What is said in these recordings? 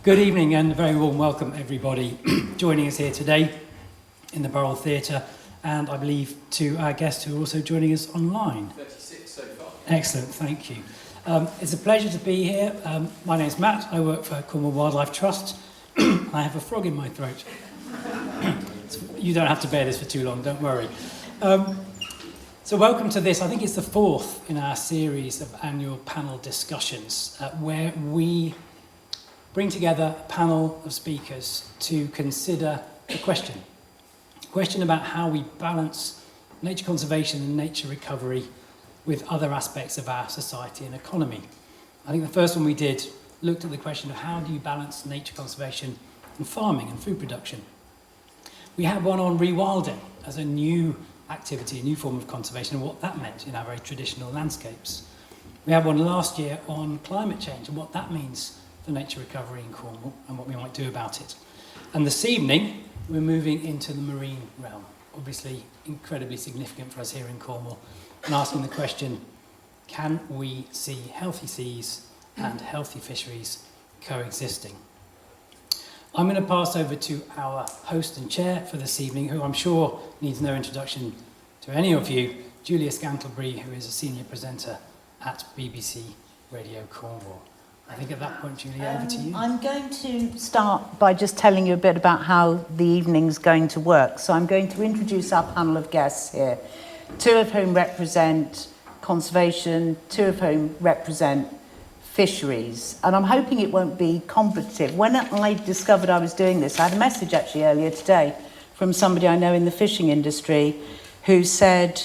Good evening and a very warm welcome everybody joining us here today in the Burrell Theatre, and I believe to our guests who are also joining us online. 36 so far. Excellent, thank you. It's a pleasure to be here. My name's Matt, I work for Cornwall Wildlife Trust. I have a frog in my throat. You don't have to bear this for too long, don't worry. So welcome to this. I think it's the fourth in our series of annual panel discussions where we bring together a panel of speakers to consider a question about how we balance nature conservation and nature recovery with other aspects of our society and economy. I think the first one we did looked at the question of how do you balance nature conservation and farming and food production. We had one on rewilding as a new activity, a new form of conservation, and what that meant in our very traditional landscapes. We had one last year on climate change and what that means for nature recovery in Cornwall and what we might do about it. And this evening, we're moving into the marine realm, obviously incredibly significant for us here in Cornwall, and asking the question, can we see healthy seas and healthy fisheries coexisting? I'm going to pass over to our host and chair for this evening, who I'm sure needs no introduction to any of you, Julie Skentelbery, who is a senior presenter at BBC Radio Cornwall. I think at that point, Julie, over to you. I'm going to start by just telling you a bit about how the evening's going to work. So I'm going to introduce our panel of guests here, two of whom represent conservation, two of whom represent fisheries. And I'm hoping it won't be competitive. When I discovered I was doing this, I had a message actually earlier today from somebody I know in the fishing industry who said,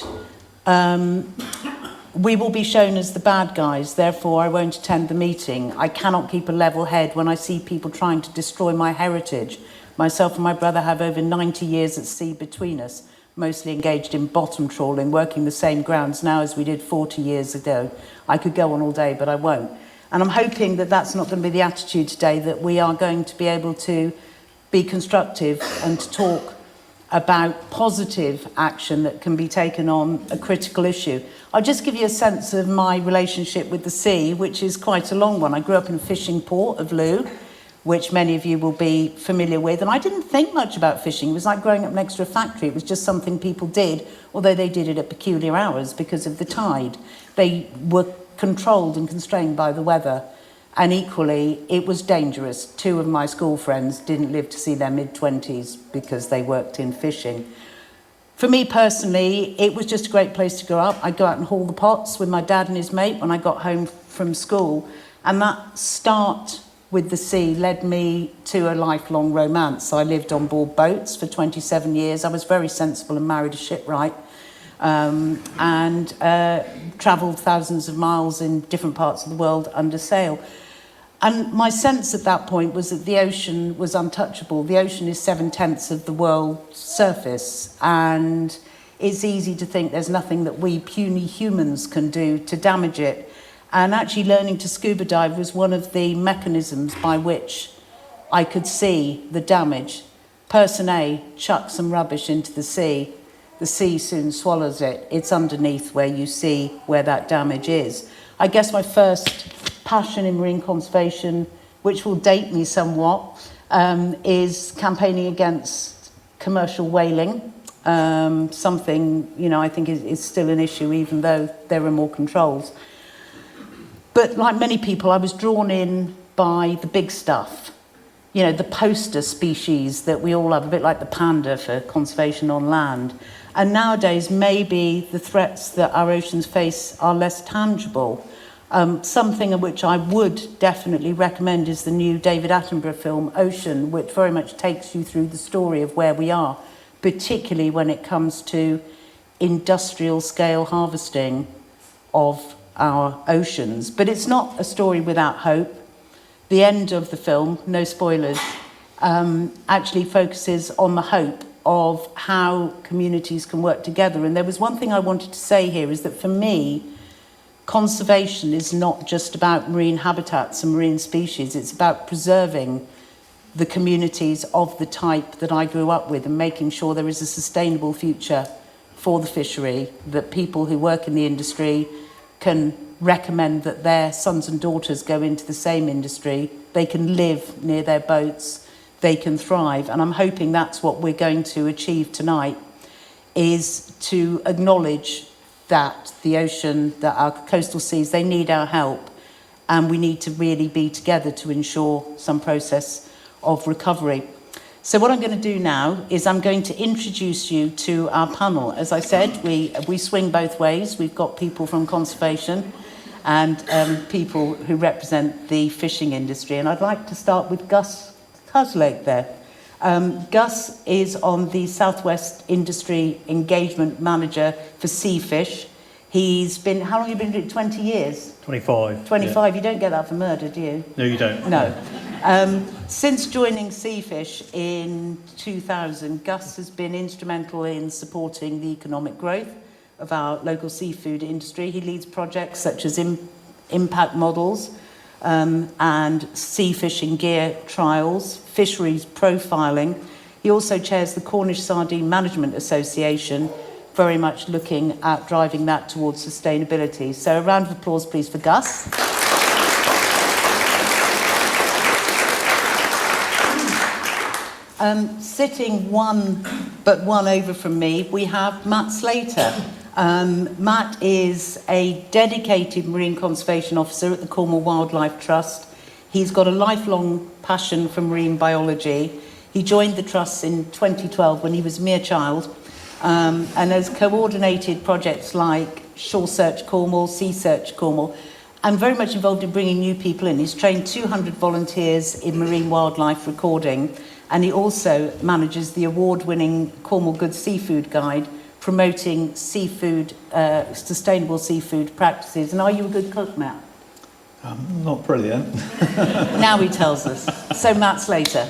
we will be shown as the bad guys, therefore I won't attend the meeting. I cannot keep a level head when I see people trying to destroy my heritage. Myself and my brother have over 90 years at sea between us, mostly engaged in bottom trawling, working the same grounds now as we did 40 years ago. I could go on all day, but I won't. And I'm hoping that that's not going to be the attitude today, that we are going to be able to be constructive and to talk about positive action that can be taken on a critical issue. I'll just give you a sense of my relationship with the sea, which is quite a long one. I grew up in a fishing port of Looe, which many of you will be familiar with, and I didn't think much about fishing. It was like growing up next to a factory. It was just something people did, although they did it at peculiar hours because of the tide. They were controlled and constrained by the weather. And equally, it was dangerous. Two of my school friends didn't live to see their mid-20s because they worked in fishing. For me personally, it was just a great place to grow up. I'd go out and haul the pots with my dad and his mate when I got home from school. And that start with the sea led me to a lifelong romance. I lived on board boats for 27 years. I was very sensible and married a shipwright. And travelled thousands of miles in different parts of the world under sail. And my sense at that point was that the ocean was untouchable. The ocean is 7/10 of the world's surface, and it's easy to think there's nothing that we puny humans can do to damage it. And actually learning to scuba dive was one of the mechanisms by which I could see the damage. Person A chucks some rubbish into the sea soon swallows it. It's underneath where you see where that damage is. I guess my first passion in marine conservation, which will date me somewhat, is campaigning against commercial whaling. Something, I think is still an issue, even though there are more controls. But like many people, I was drawn in by the big stuff. The poster species that we all have, a bit like the panda for conservation on land. And nowadays, maybe the threats that our oceans face are less tangible. Something of which I would definitely recommend is the new David Attenborough film, Ocean, which very much takes you through the story of where we are, particularly when it comes to industrial scale harvesting of our oceans. But it's not a story without hope. The end of the film, no spoilers, actually focuses on the hope of how communities can work together. And there was one thing I wanted to say here, is that for me, conservation is not just about marine habitats and marine species. It's about preserving the communities of the type that I grew up with and making sure there is a sustainable future for the fishery, that people who work in the industry can recommend that their sons and daughters go into the same industry. They can live near their boats, they can thrive. And I'm hoping that's what we're going to achieve tonight, is to acknowledge that the ocean, that our coastal seas, they need our help, and we need to really be together to ensure some process of recovery. So what I'm going to do now is I'm going to introduce you to our panel. As I said, we swing both ways. We've got people from conservation and people who represent the fishing industry. And I'd like to start with Gus Caslake there. Gus is on the Southwest Industry Engagement Manager for Seafish. He's been, how long have you been doing it? 20 years? 25. 25, yeah. You don't get that for murder, do you? No, you don't. No. Since joining Seafish in 2000, Gus has been instrumental in supporting the economic growth of our local seafood industry. He leads projects such as impact models and sea fishing gear trials, fisheries profiling. He also chairs the Cornish Sardine Management Association, very much looking at driving that towards sustainability. So a round of applause, please, for Gus. Sitting one over from me, we have Matt Slater. Matt is a dedicated marine conservation officer at the Cornwall Wildlife Trust. He's got a lifelong passion for marine biology. He joined the trust in 2012 when he was a mere child, and has coordinated projects like Shore Search Cornwall, Sea Search Cornwall, and very much involved in bringing new people in. He's trained 200 volunteers in marine wildlife recording, and he also manages the award-winning Cornwall Good Seafood Guide, promoting seafood, sustainable seafood practices. And are you a good cook, Matt? Not brilliant. Now he tells us. So Matt Slater.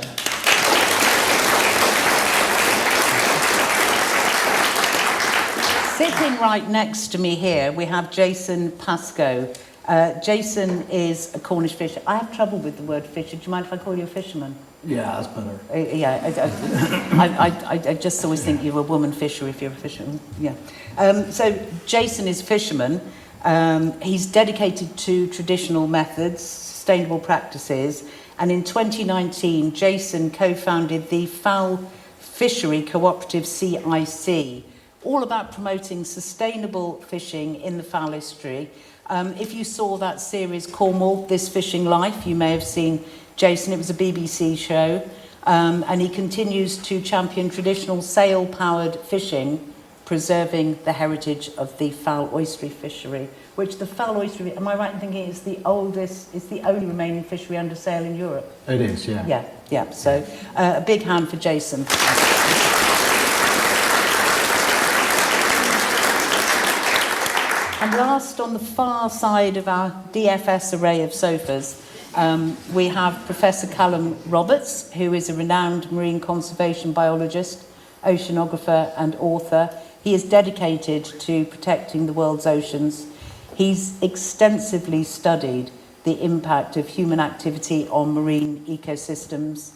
Sitting right next to me here, we have Jason Pasco. Jason is a Cornish fisher. I have trouble with the word fisher. Do you mind if I call you a fisherman? Yeah, that's better. I just always think you're a woman fisher if you're a fisherman. Yeah. So Jason is a fisherman. He's dedicated to traditional methods, sustainable practices, and in 2019, Jason co-founded the Fowl Fishery Cooperative CIC, all about promoting sustainable fishing in the fowl estuary. If you saw that series Cornwall, This Fishing Life, you may have seen Jason. It was a BBC show, and he continues to champion traditional sail-powered fishing, preserving the heritage of the fowl oyster fishery, which the fowl oyster, am I right in thinking it's the oldest, it's the only remaining fishery under sail in Europe? It is, yeah. Yeah. So a big hand for Jason. And last, on the far side of our DFS array of sofas, we have Professor Callum Roberts, who is a renowned marine conservation biologist, oceanographer and author. He is dedicated to protecting the world's oceans. He's extensively studied the impact of human activity on marine ecosystems,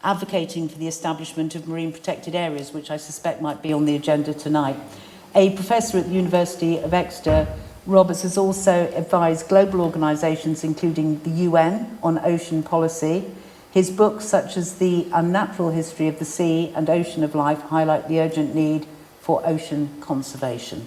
advocating for the establishment of marine protected areas, which I suspect might be on the agenda tonight. A professor at the University of Exeter, Roberts has also advised global organisations, including the UN, on ocean policy. His books, such as The Unnatural History of the Sea and Ocean of Life, highlight the urgent need for ocean conservation.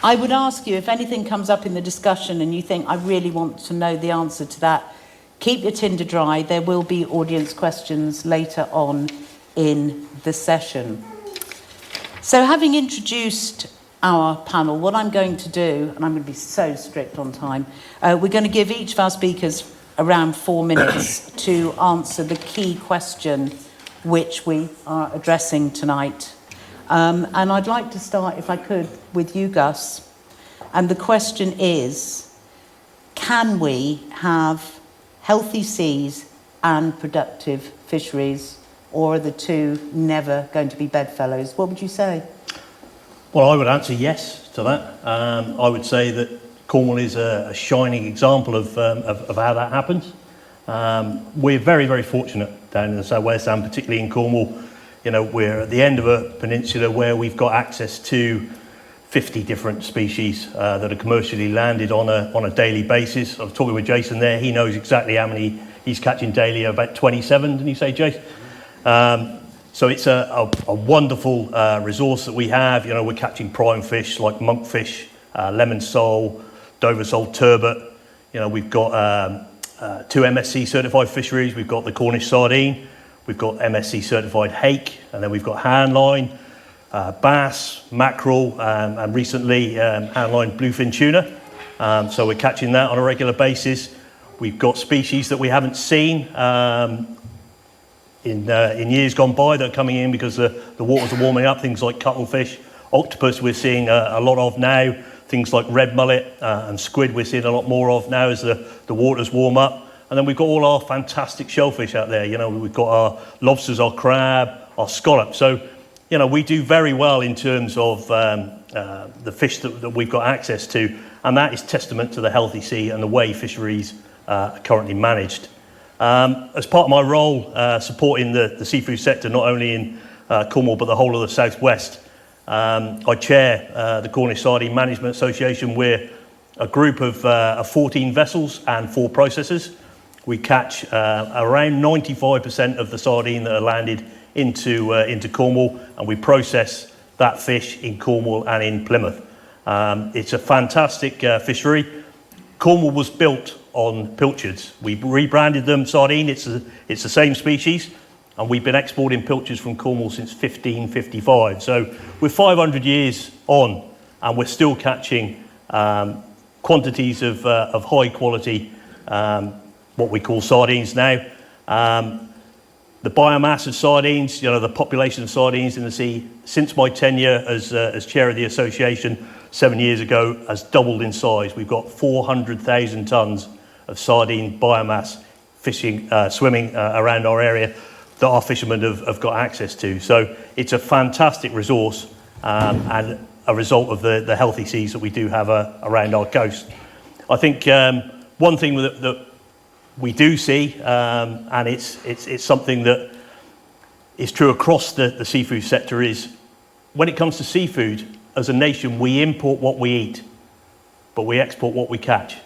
I would ask you, if anything comes up in the discussion and you think, I really want to know the answer to that, keep your tinder dry. There will be audience questions later on in the session. So having introduced our panel, what I'm going to do, and I'm going to be so strict on time, we're going to give each of our speakers around 4 minutes to answer the key question which we are addressing tonight. And I'd like to start, if I could, with you, Gus. And the question is, can we have healthy seas and productive fisheries, or are the two never going to be bedfellows? What would you say? Well, I would answer yes to that. I would say that Cornwall is a shining example of how that happens. We're very, very fortunate down in the southwest, and particularly in Cornwall, You know, we're at the end of a peninsula where we've got access to 50 different species that are commercially landed on a daily basis. I was talking with Jason there. He knows exactly how many he's catching daily, about 27, didn't you say, Jason? So it's a wonderful resource that we have. You know, we're catching prime fish like monkfish, lemon sole, Dover sole, turbot. You know, we've got 2 MSC certified fisheries. We've got the Cornish sardine. We've got MSC certified hake, and then we've got handline, bass, mackerel, and recently handline bluefin tuna. So we're catching that on a regular basis. We've got species that we haven't seen in years gone by that are coming in because the waters are warming up. Things like cuttlefish, octopus we're seeing a lot of now. Things like red mullet and squid we're seeing a lot more of now as the waters warm up. And then we've got all our fantastic shellfish out there. You know, we've got our lobsters, our crab, our scallop. So, you know, we do very well in terms of the fish that we've got access to. And that is testament to the healthy sea and the way fisheries are currently managed. As part of my role supporting the seafood sector, not only in Cornwall, but the whole of the southwest, I chair the Cornish Sardine Management Association. We're a group of 14 vessels and 4 processors. We catch around 95% of the sardine that are landed into Cornwall, and we process that fish in Cornwall and in Plymouth. It's a fantastic fishery. Cornwall was built on pilchards. We rebranded them sardine. It's the same species, and we've been exporting pilchards from Cornwall since 1555. So we're 500 years on, and we're still catching quantities of high quality, what we call sardines now. The biomass of sardines, you know, the population of sardines in the sea, since my tenure as chair of the association 7 years ago, has doubled in size. We've got 400,000 tonnes of sardine biomass swimming around our area that our fishermen have got access to. So it's a fantastic resource and a result of the healthy seas that we do have around our coast. I think one thing that we do see, and it's something that is true across the seafood sector, is when it comes to seafood, as a nation, we import what we eat, but we export what we catch,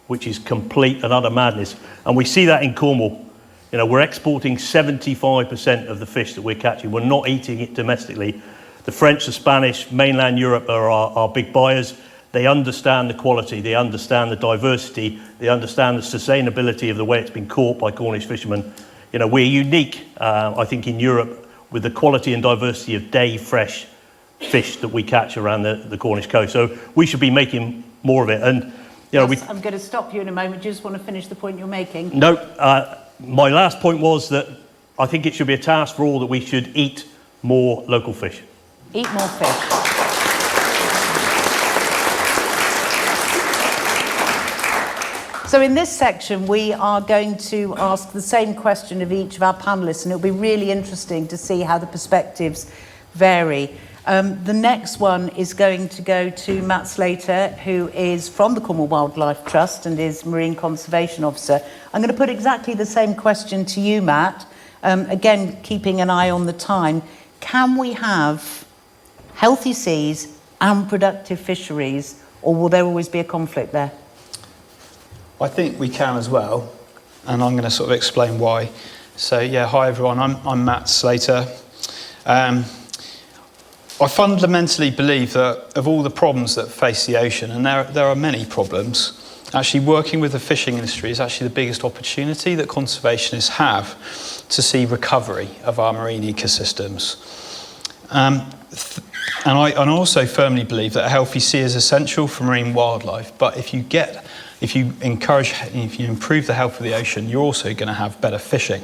which is complete and utter madness. And we see that in Cornwall. You know, we're exporting 75% of the fish that we're catching. We're not eating it domestically. The French, the Spanish, mainland Europe are our big buyers. They understand the quality, they understand the diversity, they understand the sustainability of the way it's been caught by Cornish fishermen. You know, we're unique, I think, in Europe with the quality and diversity of day fresh fish that we catch around the Cornish coast. So we should be making more of it. And you know, I'm going to stop you in a moment. Do you just want to finish the point you're making? No, my last point was that I think it should be a task for all that we should eat more local fish. Eat more fish. So in this section, we are going to ask the same question of each of our panellists, and it'll be really interesting to see how the perspectives vary. The next one is going to go to Matt Slater, who is from the Cornwall Wildlife Trust and is Marine Conservation Officer. I'm going to put exactly the same question to you, Matt. Again, keeping an eye on the time. Can we have healthy seas and productive fisheries, or will there always be a conflict there? I think we can as well, and I'm going to sort of explain why. So, yeah, hi everyone, I'm Matt Slater. I fundamentally believe that of all the problems that face the ocean, and there are many problems, actually working with the fishing industry is actually the biggest opportunity that conservationists have to see recovery of our marine ecosystems. And I also firmly believe that a healthy sea is essential for marine wildlife, but if you improve the health of the ocean, you're also going to have better fishing.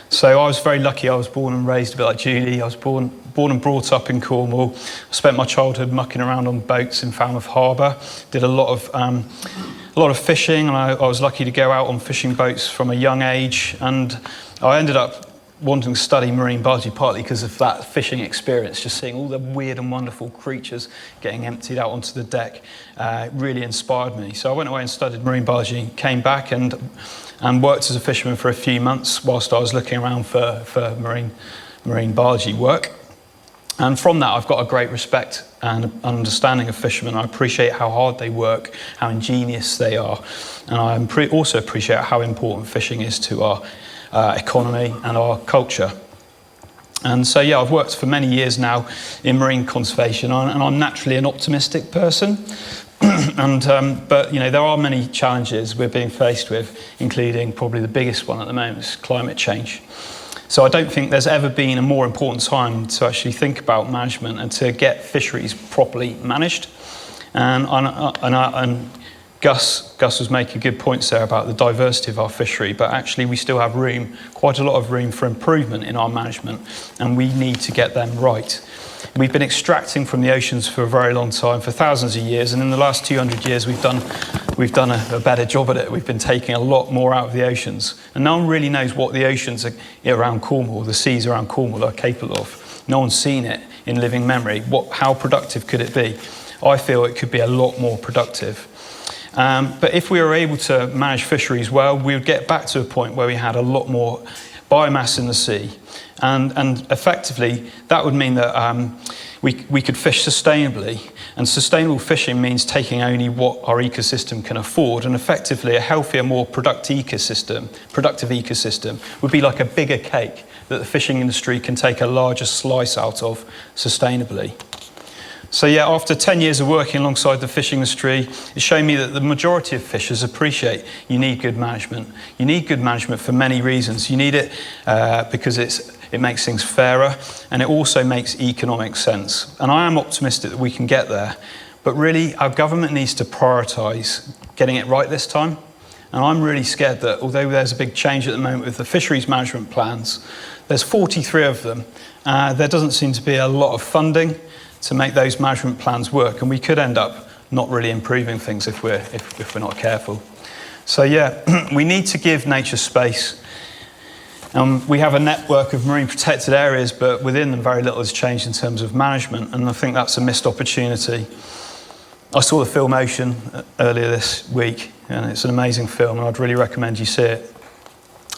So I was very lucky. I was born and raised a bit like Julie. I was born and brought up in Cornwall. I spent my childhood mucking around on boats in Falmouth Harbour. Did a lot of fishing, and I was lucky to go out on fishing boats from a young age. And I ended up wanting to study marine biology partly because of that fishing experience, just seeing all the weird and wonderful creatures getting emptied out onto the deck really inspired me. So I went away and studied marine biology, came back and worked as a fisherman for a few months whilst I was looking around for marine marine biology work. And from that, I've got a great respect and understanding of fishermen. I appreciate how hard they work, how ingenious they are. And I also appreciate how important fishing is to our economy and our culture. And so, yeah, I've worked for many years now in marine conservation, and I'm naturally an optimistic person. But, you know, there are many challenges we're being faced with, including probably the biggest one at the moment is climate change. So I don't think there's ever been a more important time to actually think about management and to get fisheries properly managed. And Gus was making good points there about the diversity of our fishery, but actually we still have room, quite a lot of room for improvement in our management, and we need to get them right. We've been extracting from the oceans for a very long time, for thousands of years, and in the last 200 years we've done a better job at it. We've been taking a lot more out of the oceans, and no one really knows what the oceans around Cornwall, the seas around Cornwall, are capable of. No one's seen it in living memory. How productive could it be? I feel it could be a lot more productive. But if we were able to manage fisheries well, we would get back to a point where we had a lot more biomass in the sea. And effectively, that would mean that we could fish sustainably. And sustainable fishing means taking only what our ecosystem can afford. And effectively, a healthier, more productive ecosystem would be like a bigger cake that the fishing industry can take a larger slice out of sustainably. So yeah, after 10 years of working alongside the fishing industry, it's shown me that the majority of fishers appreciate you need good management. You need good management for many reasons. You need it because it makes things fairer, and it also makes economic sense. And I am optimistic that we can get there, but really our government needs to prioritise getting it right this time. And I'm really scared that although there's a big change at the moment with the fisheries management plans, there's 43 of them, there doesn't seem to be a lot of funding to make those management plans work, and we could end up not really improving things if we're not careful. So yeah, we need to give nature space. We have a network of marine protected areas, but within them very little has changed in terms of management, and I think that's a missed opportunity. I saw the film Ocean earlier this week, and it's an amazing film, and I'd really recommend you see it.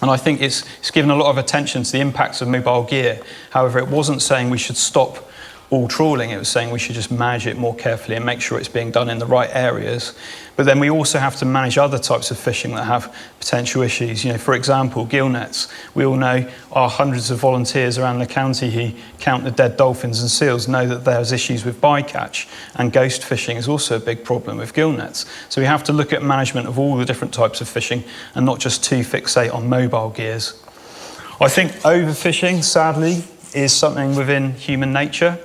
And I think it's given a lot of attention to the impacts of mobile gear. However, it wasn't saying we should stop all trawling. It was saying we should just manage it more carefully and make sure it's being done in the right areas. But then we also have to manage other types of fishing that have potential issues. You know, for example, gill nets. We all know our hundreds of volunteers around the county who count the dead dolphins and seals know that there's issues with bycatch, and ghost fishing is also a big problem with gill nets. So we have to look at management of all the different types of fishing and not just to fixate on mobile gears. I think overfishing, sadly, is something within human nature.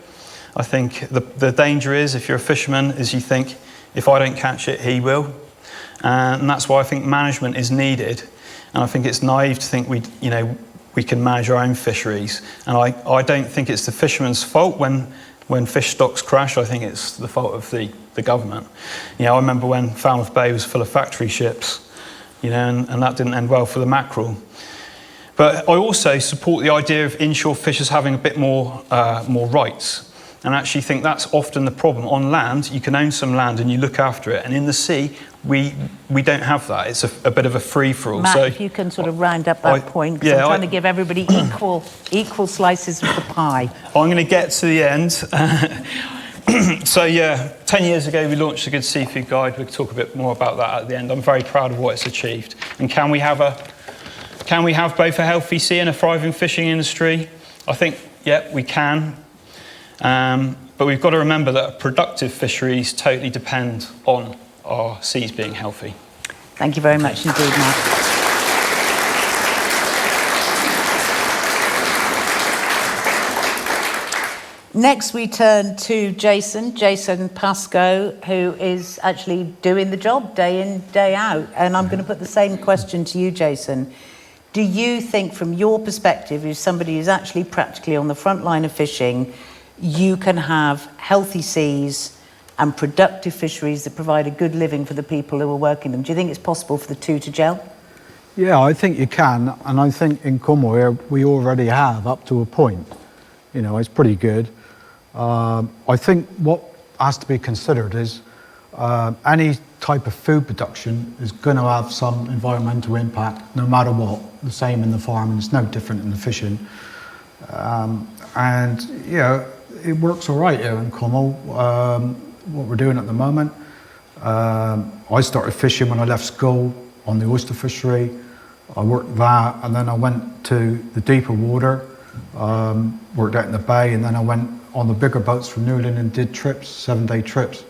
I think the danger is, if you're a fisherman, is you think, if I don't catch it, he will. And that's why I think management is needed. And I think it's naive to think we can manage our own fisheries. And I don't think it's the fisherman's fault when fish stocks crash. I think it's the fault of the government. You know, I remember when Falmouth Bay was full of factory ships, you know, and that didn't end well for the mackerel. But I also support the idea of inshore fishers having a bit more rights. And I actually think that's often the problem. On land, you can own some land and you look after it. And in the sea, we don't have that. It's a bit of a free-for-all. Matt, so if you can sort of round up that point, because I'm trying to give everybody equal slices of the pie. I'm going to get to the end. So yeah, 10 years ago, we launched a Good Seafood Guide. We'll talk a bit more about that at the end. I'm very proud of what it's achieved. And can we have both a healthy sea and a thriving fishing industry? I think, yeah, we can. But we've got to remember that productive fisheries totally depend on our seas being healthy. Thank you very much indeed, Matt. Next we turn to Jason Pasco, who is actually doing the job day in, day out. And I'm going to put the same question to you, Jason. Do you think, from your perspective, as somebody who's actually practically on the front line of fishing, you can have healthy seas and productive fisheries that provide a good living for the people who are working them? Do you think it's possible for the two to gel? Yeah, I think you can, and I think in Cornwall here we already have up to a point. You know, it's pretty good. I think what has to be considered is any type of food production is going to have some environmental impact no matter what. The same in the farm, and it's no different in the fishing. And, you know, it works all right here in Cornwall, what we're doing at the moment. I started fishing when I left school on the oyster fishery. I worked that, and then I went to the deeper water, worked out in the bay, and then I went on the bigger boats from Newlyn and did trips, 7-day trips.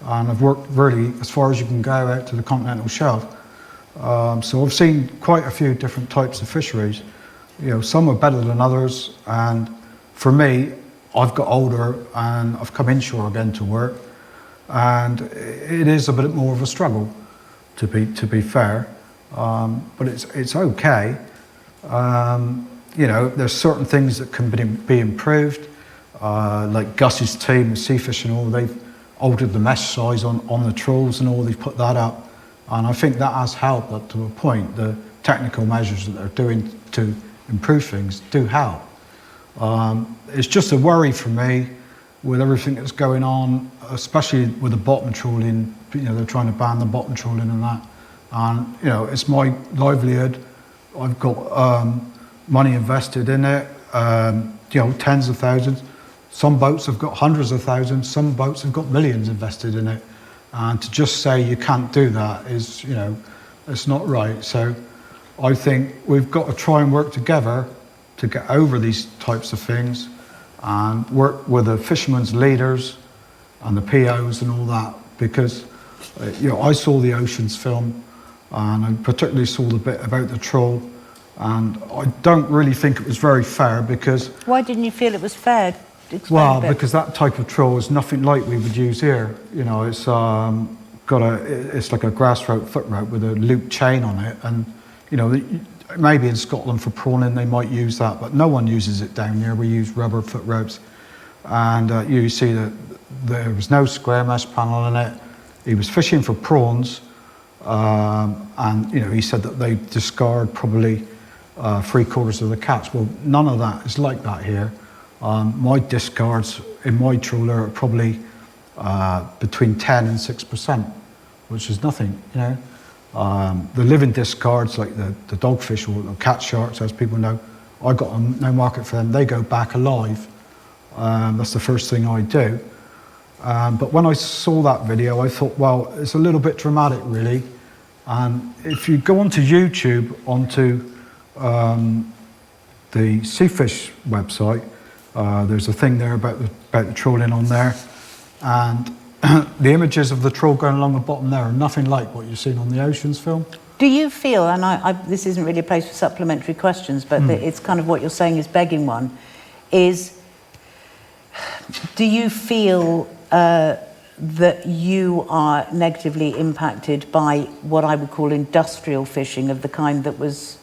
And I've worked really as far as you can go out to the continental shelf. So I've seen quite a few different types of fisheries. You know, some are better than others, and for me, I've got older and I've come inshore again to work, and it is a bit more of a struggle, to be fair, but it's okay. You know, there's certain things that can be improved, like Gus's team, Seafish and all, they've altered the mesh size on the trawls and all, they've put that up, and I think that has helped up to a point. The technical measures that they're doing to improve things do help. It's just a worry for me with everything that's going on, especially with the bottom trawling. You know, they're trying to ban the bottom trawling and that. And, you know, it's my livelihood. I've got money invested in it, you know, tens of thousands. Some boats have got hundreds of thousands, some boats have got millions invested in it. And to just say you can't do that is, you know, it's not right. So I think we've got to try and work together to get over these types of things and work with the fishermen's leaders and the POs and all that, because you know, I saw the Oceans film and I particularly saw the bit about the trawl, and I don't really think it was very fair because... Why didn't you feel it was fair? Explain well, a bit. because that type of trawl is nothing like we would use here. You know, it's it's like a grass rope, foot rope with a loop chain on it, and you know, maybe in Scotland for prawning they might use that, but no one uses it down here. We use rubber foot ropes, and you see that there was no square mesh panel in it. He was fishing for prawns, and you know, he said that they discard probably 3/4 of the catch. Well, none of that is like that here. My discards in my trawler are probably between 10 and 6%, which is nothing, you know. The living discards, like the dogfish or the cat sharks, as people know, I got no market for them. They go back alive. That's the first thing I do. But when I saw that video, I thought, well, it's a little bit dramatic, really. And if you go onto YouTube, onto the Seafish website, there's a thing there about the trawling on there, and the images of the trawl going along the bottom there are nothing like what you've seen on the Oceans film. Do you feel, and this isn't really a place for supplementary questions, but it's kind of what you're saying is begging one, is do you feel that you are negatively impacted by what I would call industrial fishing of the kind that was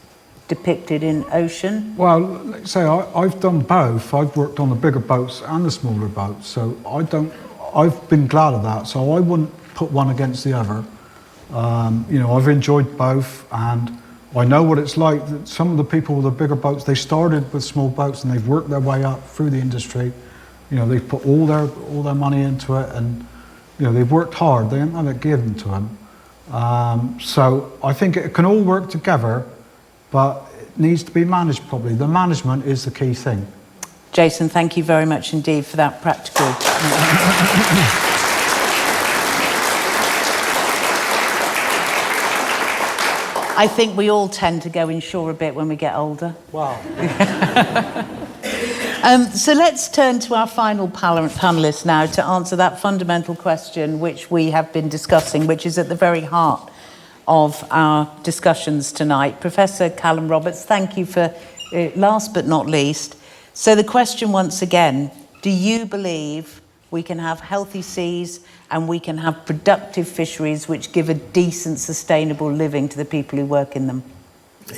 depicted in Ocean? Well, let's say I've done both. I've worked on the bigger boats and the smaller boats, so I've been glad of that, so I wouldn't put one against the other. You know, I've enjoyed both, and I know what it's like. That some of the people with the bigger boats, they started with small boats and they've worked their way up through the industry. You know, they've put all their money into it, and you know, they've worked hard. They haven't had it given to them. So I think it can all work together, but it needs to be managed properly. The management is the key thing. Jason, thank you very much indeed for that practical. I think we all tend to go inshore a bit when we get older. Wow. So let's turn to our final panellist now to answer that fundamental question which we have been discussing, which is at the very heart of our discussions tonight. Professor Callum Roberts, thank you for last but not least. So the question once again, do you believe we can have healthy seas and we can have productive fisheries which give a decent, sustainable living to the people who work in them?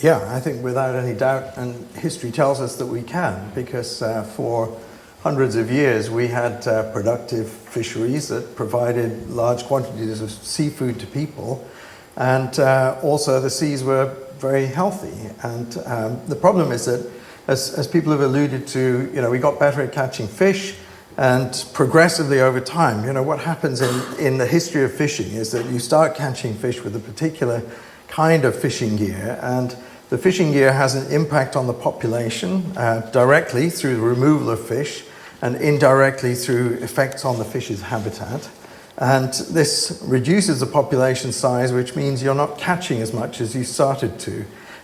Yeah, I think without any doubt, and history tells us that we can, because for hundreds of years we had productive fisheries that provided large quantities of seafood to people, and also the seas were very healthy. And the problem is that, as people have alluded to, you know, we got better at catching fish, and progressively over time, you know, what happens in the history of fishing is that you start catching fish with a particular kind of fishing gear, and the fishing gear has an impact on the population directly through the removal of fish and indirectly through effects on the fish's habitat. And this reduces the population size, which means you're not catching as much as you started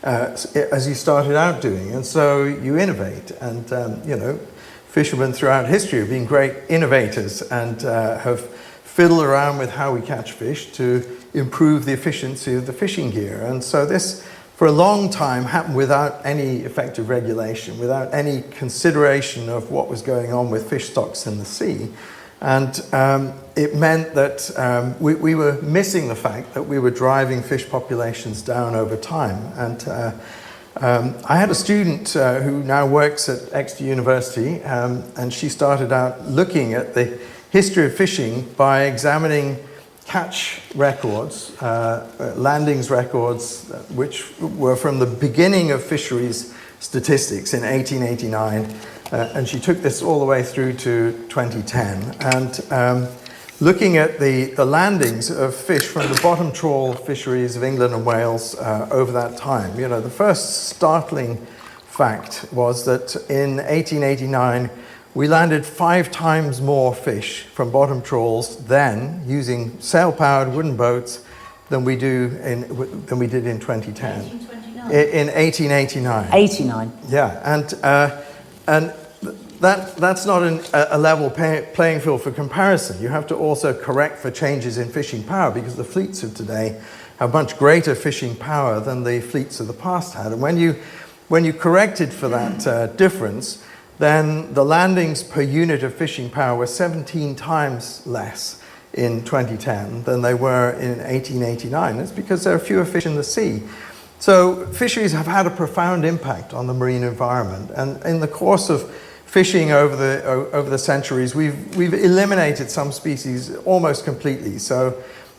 out doing. And so you innovate. And, fishermen throughout history have been great innovators and have fiddled around with how we catch fish to improve the efficiency of the fishing gear. And so this, for a long time, happened without any effective regulation, without any consideration of what was going on with fish stocks in the sea. And it meant that we were missing the fact that we were driving fish populations down over time. And I had a student who now works at Exeter University, and she started out looking at the history of fishing by examining catch records, landings records, which were from the beginning of fisheries statistics in 1889. And she took this all the way through to 2010. And looking at the landings of fish from the bottom trawl fisheries of England and Wales over that time, the first startling fact was that in 1889, we landed 5 times more fish from bottom trawls then, using sail-powered wooden boats, than we did in 2010. In 1889. 89. Yeah, and that's not a level playing field for comparison. You have to also correct for changes in fishing power, because the fleets of today have much greater fishing power than the fleets of the past had. And when you corrected for that difference, then the landings per unit of fishing power were 17 times less in 2010 than they were in 1889. It's because there are fewer fish in the sea. So fisheries have had a profound impact on the marine environment. And in the course of fishing over the centuries, we've eliminated some species almost completely. So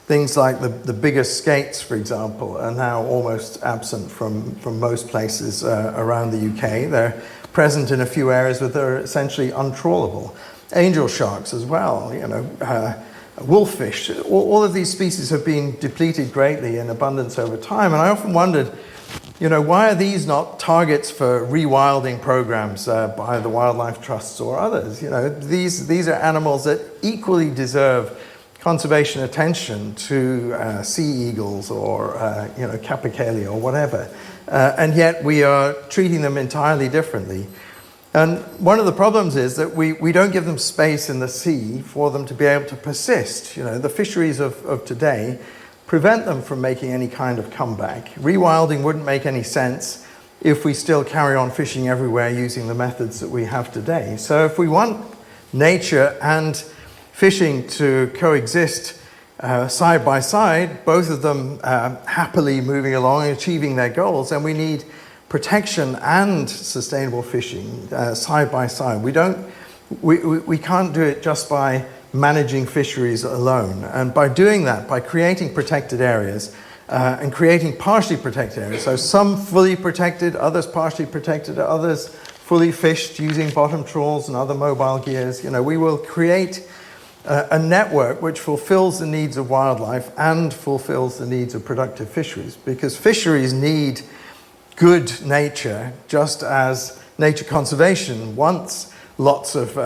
things like the biggest skates, for example, are now almost absent from most places around the UK. They're present in a few areas, but they're essentially untrawlable. Angel sharks as well, wolffish. All of these species have been depleted greatly in abundance over time. And I often wondered, why are these not targets for rewilding programs by the wildlife trusts or others? These are animals that equally deserve conservation attention to sea eagles or capercaillie or whatever. And yet we are treating them entirely differently. And one of the problems is that we don't give them space in the sea for them to be able to persist. The fisheries of today prevent them from making any kind of comeback. Rewilding wouldn't make any sense if we still carry on fishing everywhere using the methods that we have today. So if we want nature and fishing to coexist side by side, both of them happily moving along and achieving their goals, then we need protection and sustainable fishing side by side. We can't do it just by managing fisheries alone. And by doing that, by creating protected areas and creating partially protected areas, so some fully protected, others partially protected, others fully fished using bottom trawls and other mobile gears, we will create a network which fulfills the needs of wildlife and fulfills the needs of productive fisheries, because fisheries need good nature, just as nature conservation wants lots of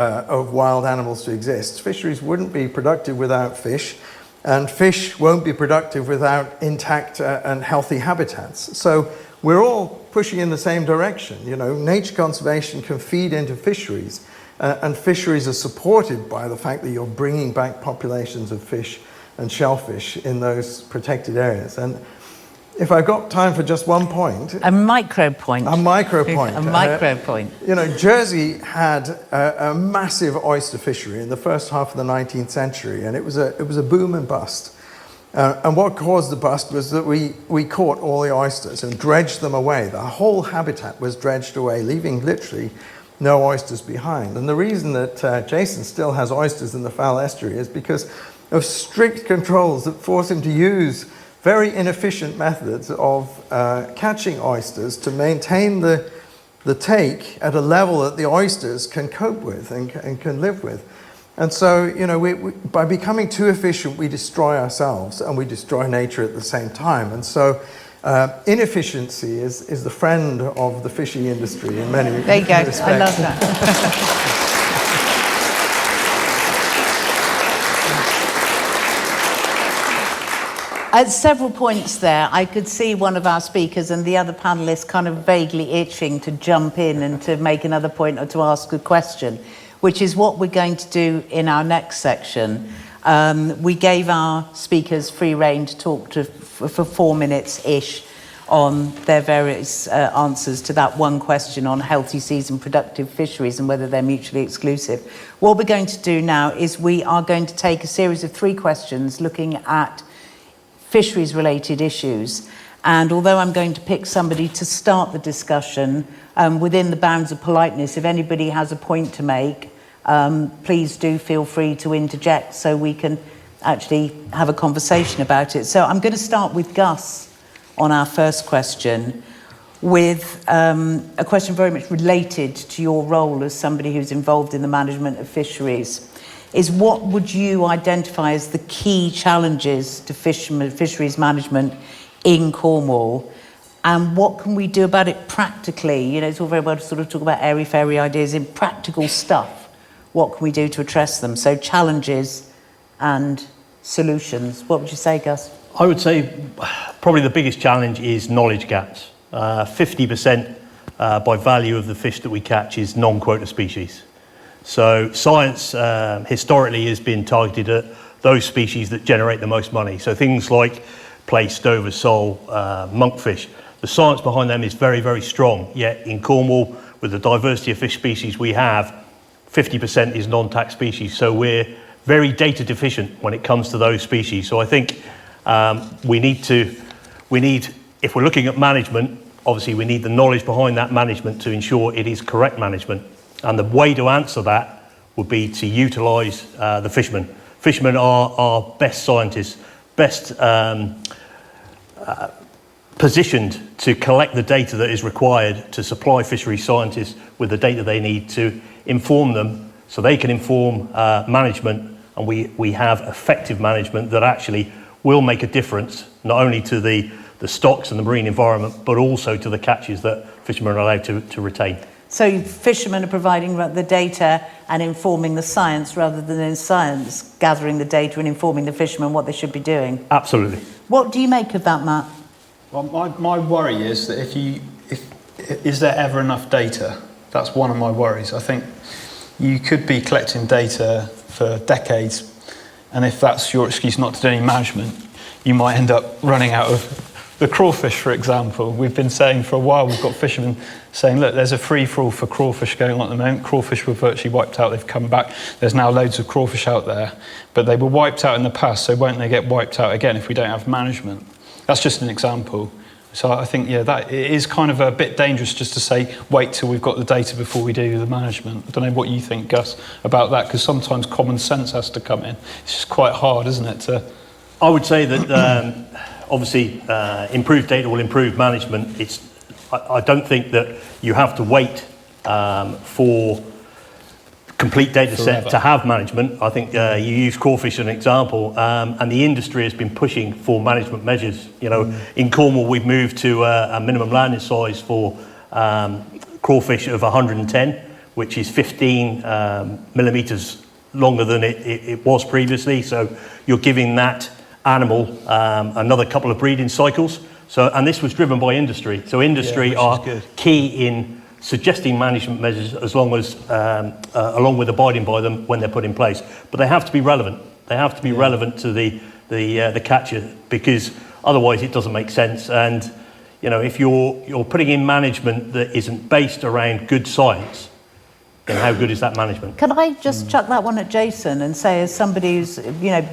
wild animals to exist. Fisheries wouldn't be productive without fish, and fish won't be productive without intact and healthy habitats. So we're all pushing in the same direction. Nature conservation can feed into fisheries, and fisheries are supported by the fact that you're bringing back populations of fish and shellfish in those protected areas. And if I've got time for just one point. A micro point. A micro point. A micro point. Jersey had a massive oyster fishery in the first half of the 19th century, and it was a boom and bust. And what caused the bust was that we caught all the oysters and dredged them away. The whole habitat was dredged away, leaving literally no oysters behind. And the reason that Jason still has oysters in the Foul Estuary is because of strict controls that force him to use very inefficient methods of catching oysters to maintain the take at a level that the oysters can cope with and can live with. And so, by becoming too efficient, we destroy ourselves and we destroy nature at the same time. And so Inefficiency is the friend of the fishing industry in many There you go. respects. I love that. At several points there, I could see one of our speakers and the other panellists kind of vaguely itching to jump in and to make another point or to ask a question, which is what we're going to do in our next section. We gave our speakers free rein to talk for 4 minutes-ish on their various answers to that one question on healthy seas and productive fisheries and whether they're mutually exclusive. What we're going to do now is we are going to take a series of 3 questions looking at fisheries-related issues. And although I'm going to pick somebody to start the discussion, within the bounds of politeness, if anybody has a point to make, please do feel free to interject so we can actually have a conversation about it. So I'm going to start with Gus on our first question, with a question very much related to your role as somebody who's involved in the management of fisheries. Is what would you identify as the key challenges to fisheries management in Cornwall, and what can we do about it practically? You know, it's all very well to sort of talk about airy-fairy ideas. In practical stuff, what can we do to address them? So challenges and solutions. What would you say, Gus? I would say probably the biggest challenge is knowledge gaps. 50% by value of the fish that we catch is non-quota species. So science historically has been targeted at those species that generate the most money. So things like plaice, stover, sole, monkfish. The science behind them is very, very strong. Yet in Cornwall, with the diversity of fish species we have, 50% is non-tax species. So we're very data deficient when it comes to those species. So I think we need, if we're looking at management, obviously we need the knowledge behind that management to ensure it is correct management. And the way to answer that would be to utilise the fishermen. Fishermen are our best scientists, best positioned to collect the data that is required to supply fisheries scientists with the data they need to inform them so they can inform management, and we have effective management that actually will make a difference not only to the stocks and the marine environment but also to the catches that fishermen are allowed to retain. So fishermen are providing the data and informing the science rather than in science gathering the data and informing the fishermen what they should be doing. Absolutely. What do you make of that, Matt? Well, my worry is that is there ever enough data? That's one of my worries. I think you could be collecting data for decades, and if that's your excuse not to do any management, you might end up running out of the crawfish, for example. We've been saying for a while, we've got fishermen saying, look, there's a free-for-all for crawfish going on at the moment. Crawfish were virtually wiped out. They've come back. There's now loads of crawfish out there. But they were wiped out in the past, so won't they get wiped out again if we don't have management? That's just an example. So I think, that it is kind of a bit dangerous just to say, wait till we've got the data before we do the management. I don't know what you think, Gus, about that, because sometimes common sense has to come in. It's just quite hard, isn't it? I would say that obviously improved data will improve management. I don't think that you have to wait for complete data set to have management. I think you use crawfish as an example, and the industry has been pushing for management measures. In Cornwall we've moved to a minimum landing size for crawfish of 110, which is 15 millimetres longer than it was previously. So you're giving that animal another couple of breeding cycles. And this was driven by industry. So industry are key in suggesting management measures as long as along with abiding by them when they're put in place. But they have to be relevant. They have to be relevant to the catcher, because otherwise it doesn't make sense. And if you're putting in management that isn't based around good science, then how good is that management? Can I just chuck that one at Jason and say, as somebody who's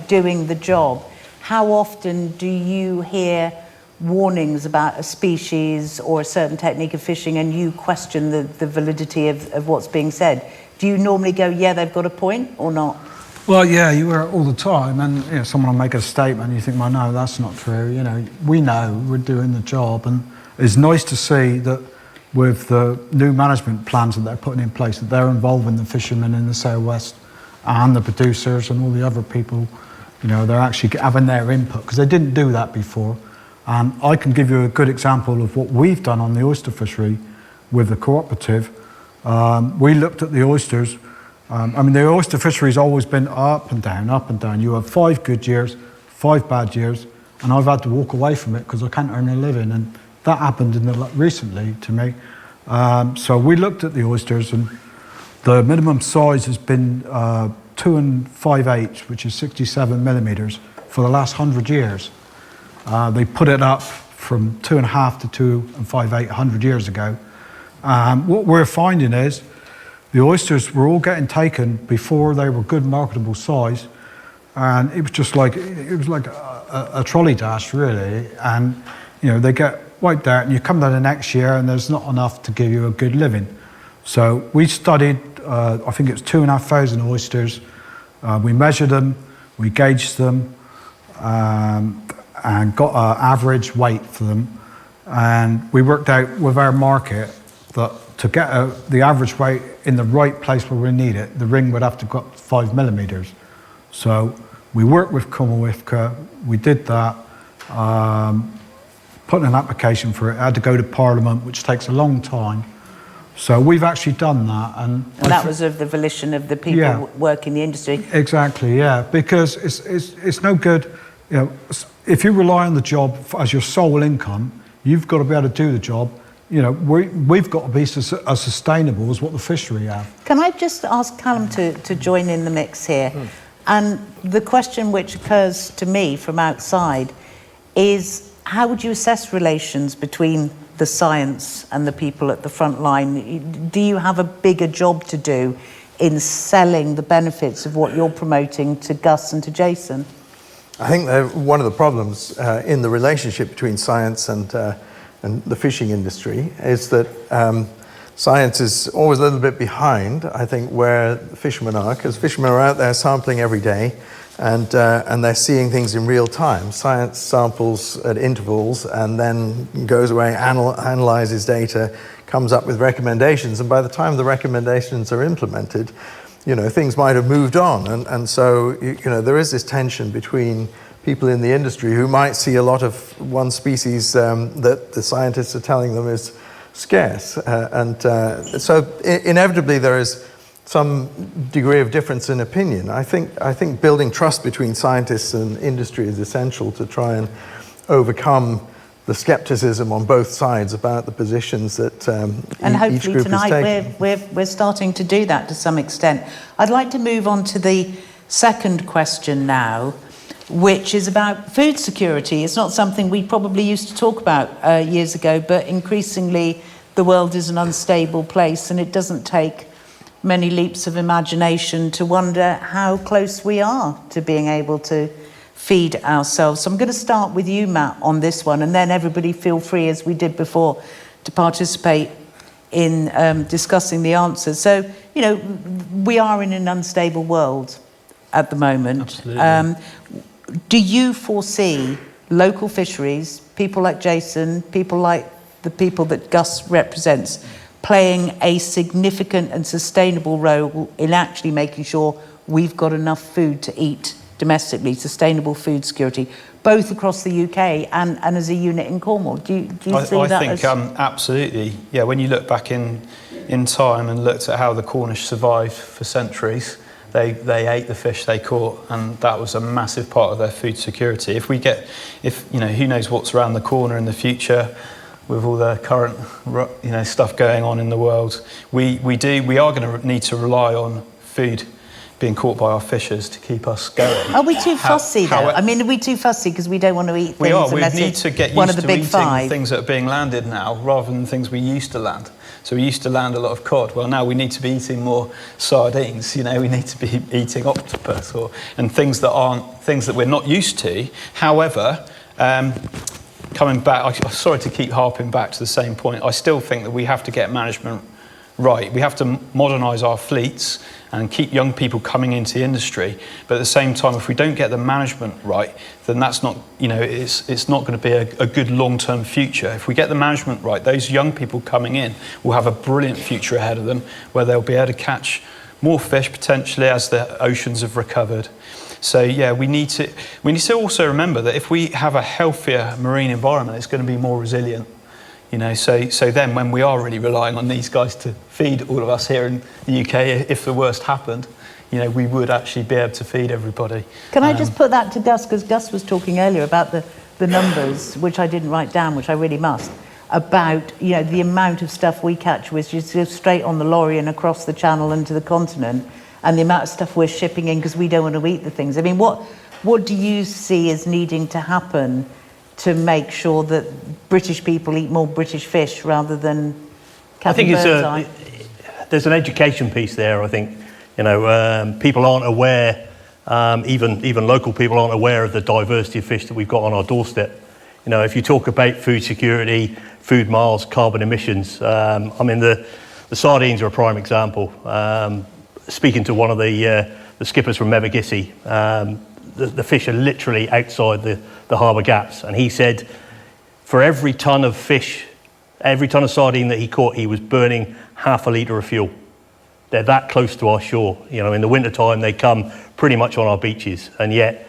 doing the job, how often do you hear warnings about a species or a certain technique of fishing and you question the validity of what's being said? Do you normally go, yeah, they've got a point, or not? Well, yeah, you hear it all the time, and someone will make a statement and you think, well, no, that's not true. We know we're doing the job, and it's nice to see that with the new management plans that they're putting in place, that they're involving the fishermen in the South West and the producers and all the other people. They're actually having their input, because they didn't do that before. And I can give you a good example of what we've done on the oyster fishery with the cooperative. We looked at the oysters. The oyster fishery's always been up and down, up and down. You have 5 good years, 5 bad years, and I've had to walk away from it because I can't earn a living. And that happened recently to me. So we looked at the oysters, and the minimum size has been 2 5/8, which is 67 millimetres, for the last 100 years. They put it up from 2.5 to 2 5/8 100 years ago. What we're finding is the oysters were all getting taken before they were good marketable size, and it was just like a trolley dash really. And they get wiped out, and you come down the next year, and there's not enough to give you a good living. So we studied, I think it's 2,500 oysters. We measured them, we gauged them, and got an average weight for them. And we worked out with our market that to get the average weight in the right place where we need it, the ring would have to go up 5 millimetres. So we worked with Cornwall Wildlife, we did that, put in an application for it, had to go to Parliament, which takes a long time. So we've actually done that. And that was of the volition of the people working the industry. Exactly, yeah, because it's no good, if you rely on the job as your sole income, you've got to be able to do the job. We've got to be as sustainable as what the fishery have. Can I just ask Callum to join in the mix here? And the question which occurs to me from outside is, how would you assess relations between the science and the people at the front line? Do you have a bigger job to do in selling the benefits of what you're promoting to Gus and to Jason? I think one of the problems in the relationship between science and the fishing industry is that science is always a little bit behind, I think, where the fishermen are, because fishermen are out there sampling every day, and they're seeing things in real time. Science samples at intervals and then goes away, analyzes data, comes up with recommendations, and by the time the recommendations are implemented, things might have moved on. And so, there is this tension between people in the industry who might see a lot of one species that the scientists are telling them is scarce. So inevitably there is some degree of difference in opinion. I think building trust between scientists and industry is essential to try and overcome the skepticism on both sides about the positions that and hopefully each group tonight is taking. we're starting to do that to some extent. I'd like to move on to the second question now, which is about food security. It's not something we probably used to talk about years ago, but increasingly the world is an unstable place, and it doesn't take many leaps of imagination to wonder how close we are to being able to feed ourselves. So I'm going to start with you, Matt, on this one, and then everybody feel free, as we did before, to participate in discussing the answers. So, we are in an unstable world at the moment. Absolutely. Do you foresee local fisheries, people like Jason, people like the people that Gus represents, playing a significant and sustainable role in actually making sure we've got enough food to eat domestically, sustainable food security, both across the UK and as a unit in Cornwall? Do you see that? I think absolutely. Yeah, when you look back in time and looked at how the Cornish survived for centuries, they ate the fish they caught, and that was a massive part of their food security. Who knows what's around the corner in the future with all the current stuff going on in the world. We are going to need to rely on food being caught by our fishers to keep us going. Are we too fussy though? Are we too fussy because we don't want to eat things? We are. We unless need it's to get one used of the to big eating five? things that are being landed now rather than things we used to land. So we used to land a lot of cod. Well, now we need to be eating more sardines. We need to be eating octopus and things that we're not used to. However, coming back, I'm sorry to keep harping back to the same point. I still think that we have to get management right. We have to modernise our fleets and keep young people coming into the industry. But at the same time, if we don't get the management right, then that's not, it's not going to be a good long-term future. If we get the management right, those young people coming in will have a brilliant future ahead of them, where they'll be able to catch more fish potentially as the oceans have recovered. So yeah, we need to also remember that if we have a healthier marine environment, it's going to be more resilient. You know, so then when we are really relying on these guys to feed all of us here in the UK, if the worst happened, you know, we would actually be able to feed everybody. Can I just put that to Gus, because Gus was talking earlier about the numbers, which I didn't write down, which I really must, about, you know, the amount of stuff we catch, which is just straight on the lorry and across the channel and to the continent, and the amount of stuff we're shipping in because we don't want to eat the things. I mean, what do you see as needing to happen to make sure that British people eat more British fish rather than I think there's an education piece there. I think, you know, people aren't aware, even local people aren't aware of the diversity of fish that we've got on our doorstep. You know, if you talk about food security, food miles, carbon emissions, I mean, the sardines are a prime example. Speaking to one of the skippers from Mevagissey, the fish are literally outside the harbour gaps, and he said for every tonne of fish, every tonne of sardine that he caught, he was burning half a litre of fuel. They're that close to our shore. You know, in the wintertime they come pretty much on our beaches, and yet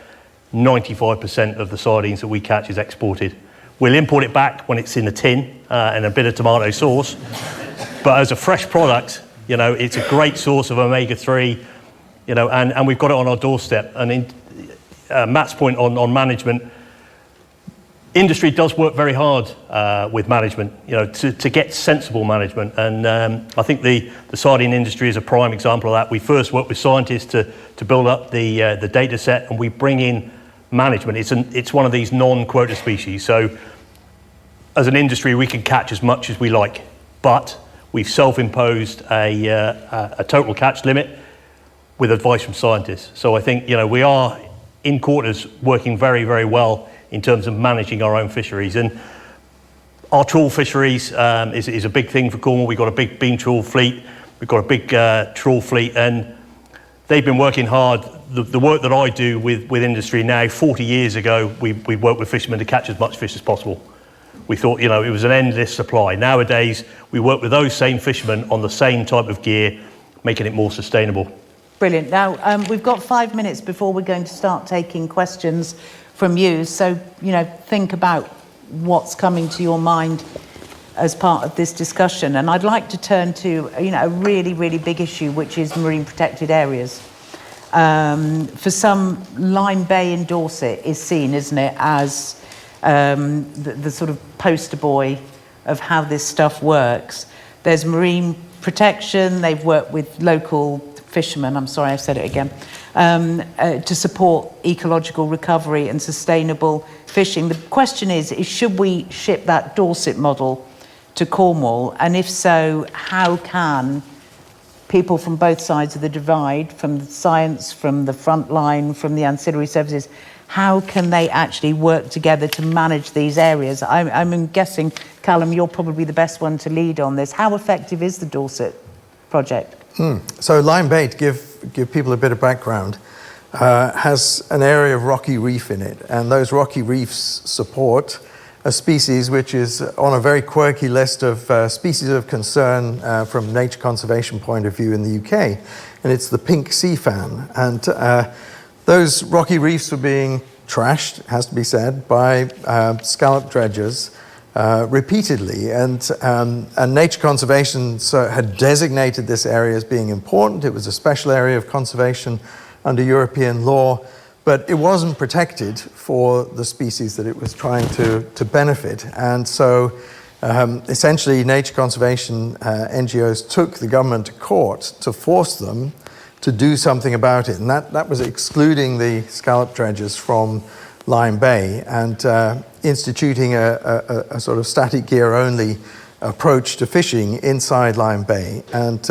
95% of the sardines that we catch is exported. We'll import it back when it's in a tin and a bit of tomato sauce, but as a fresh product, you know, it's a great source of omega-3, you know, and we've got it on our doorstep. And in Matt's point on management, industry does work very hard with management, you know, to get sensible management. And I think the sardine industry is a prime example of that. We first work with scientists to build up the data set, and we bring in management. It's one of these non-quota species. So as an industry, we can catch as much as we like, but we've self-imposed a total catch limit with advice from scientists. So I think, you know, we are in quarters working very, very well in terms of managing our own fisheries. And our trawl fisheries is a big thing for Cornwall. We've got a big beam trawl fleet. We've got a big trawl fleet, and they've been working hard. The work that I do with industry now, 40 years ago, we worked with fishermen to catch as much fish as possible. We thought, you know, it was an endless supply. Nowadays, we work with those same fishermen on the same type of gear, making it more sustainable. Brilliant. Now, we've got 5 minutes before we're going to start taking questions from you. So, you know, think about what's coming to your mind as part of this discussion. And I'd like to turn to, you know, a really, really big issue, which is marine protected areas. For some, Lyme Bay in Dorset is seen, isn't it, as the sort of poster boy of how this stuff works. There's marine protection. They've worked with local fishermen, I'm sorry I said it again, to support ecological recovery and sustainable fishing. The question is should we ship that Dorset model to Cornwall? And if so, how can people from both sides of the divide, from the science, from the front line, from the ancillary services, how can they actually work together to manage these areas? I'm guessing, Callum, you're probably the best one to lead on this. How effective is the Dorset project? So Lyme Bay, to give people a bit of background, has an area of rocky reef in it, and those rocky reefs support a species which is on a very quirky list of species of concern from nature conservation point of view in the UK, and it's the pink sea fan. And those rocky reefs were being trashed, it has to be said, by scallop dredgers repeatedly, and nature conservation had designated this area as being important. It was a special area of conservation under European law, but it wasn't protected for the species that it was trying to benefit. And so essentially nature conservation NGOs took the government to court to force them to do something about it, and that was excluding the scallop dredgers from Lyme Bay and instituting a sort of static gear only approach to fishing inside Lyme Bay. And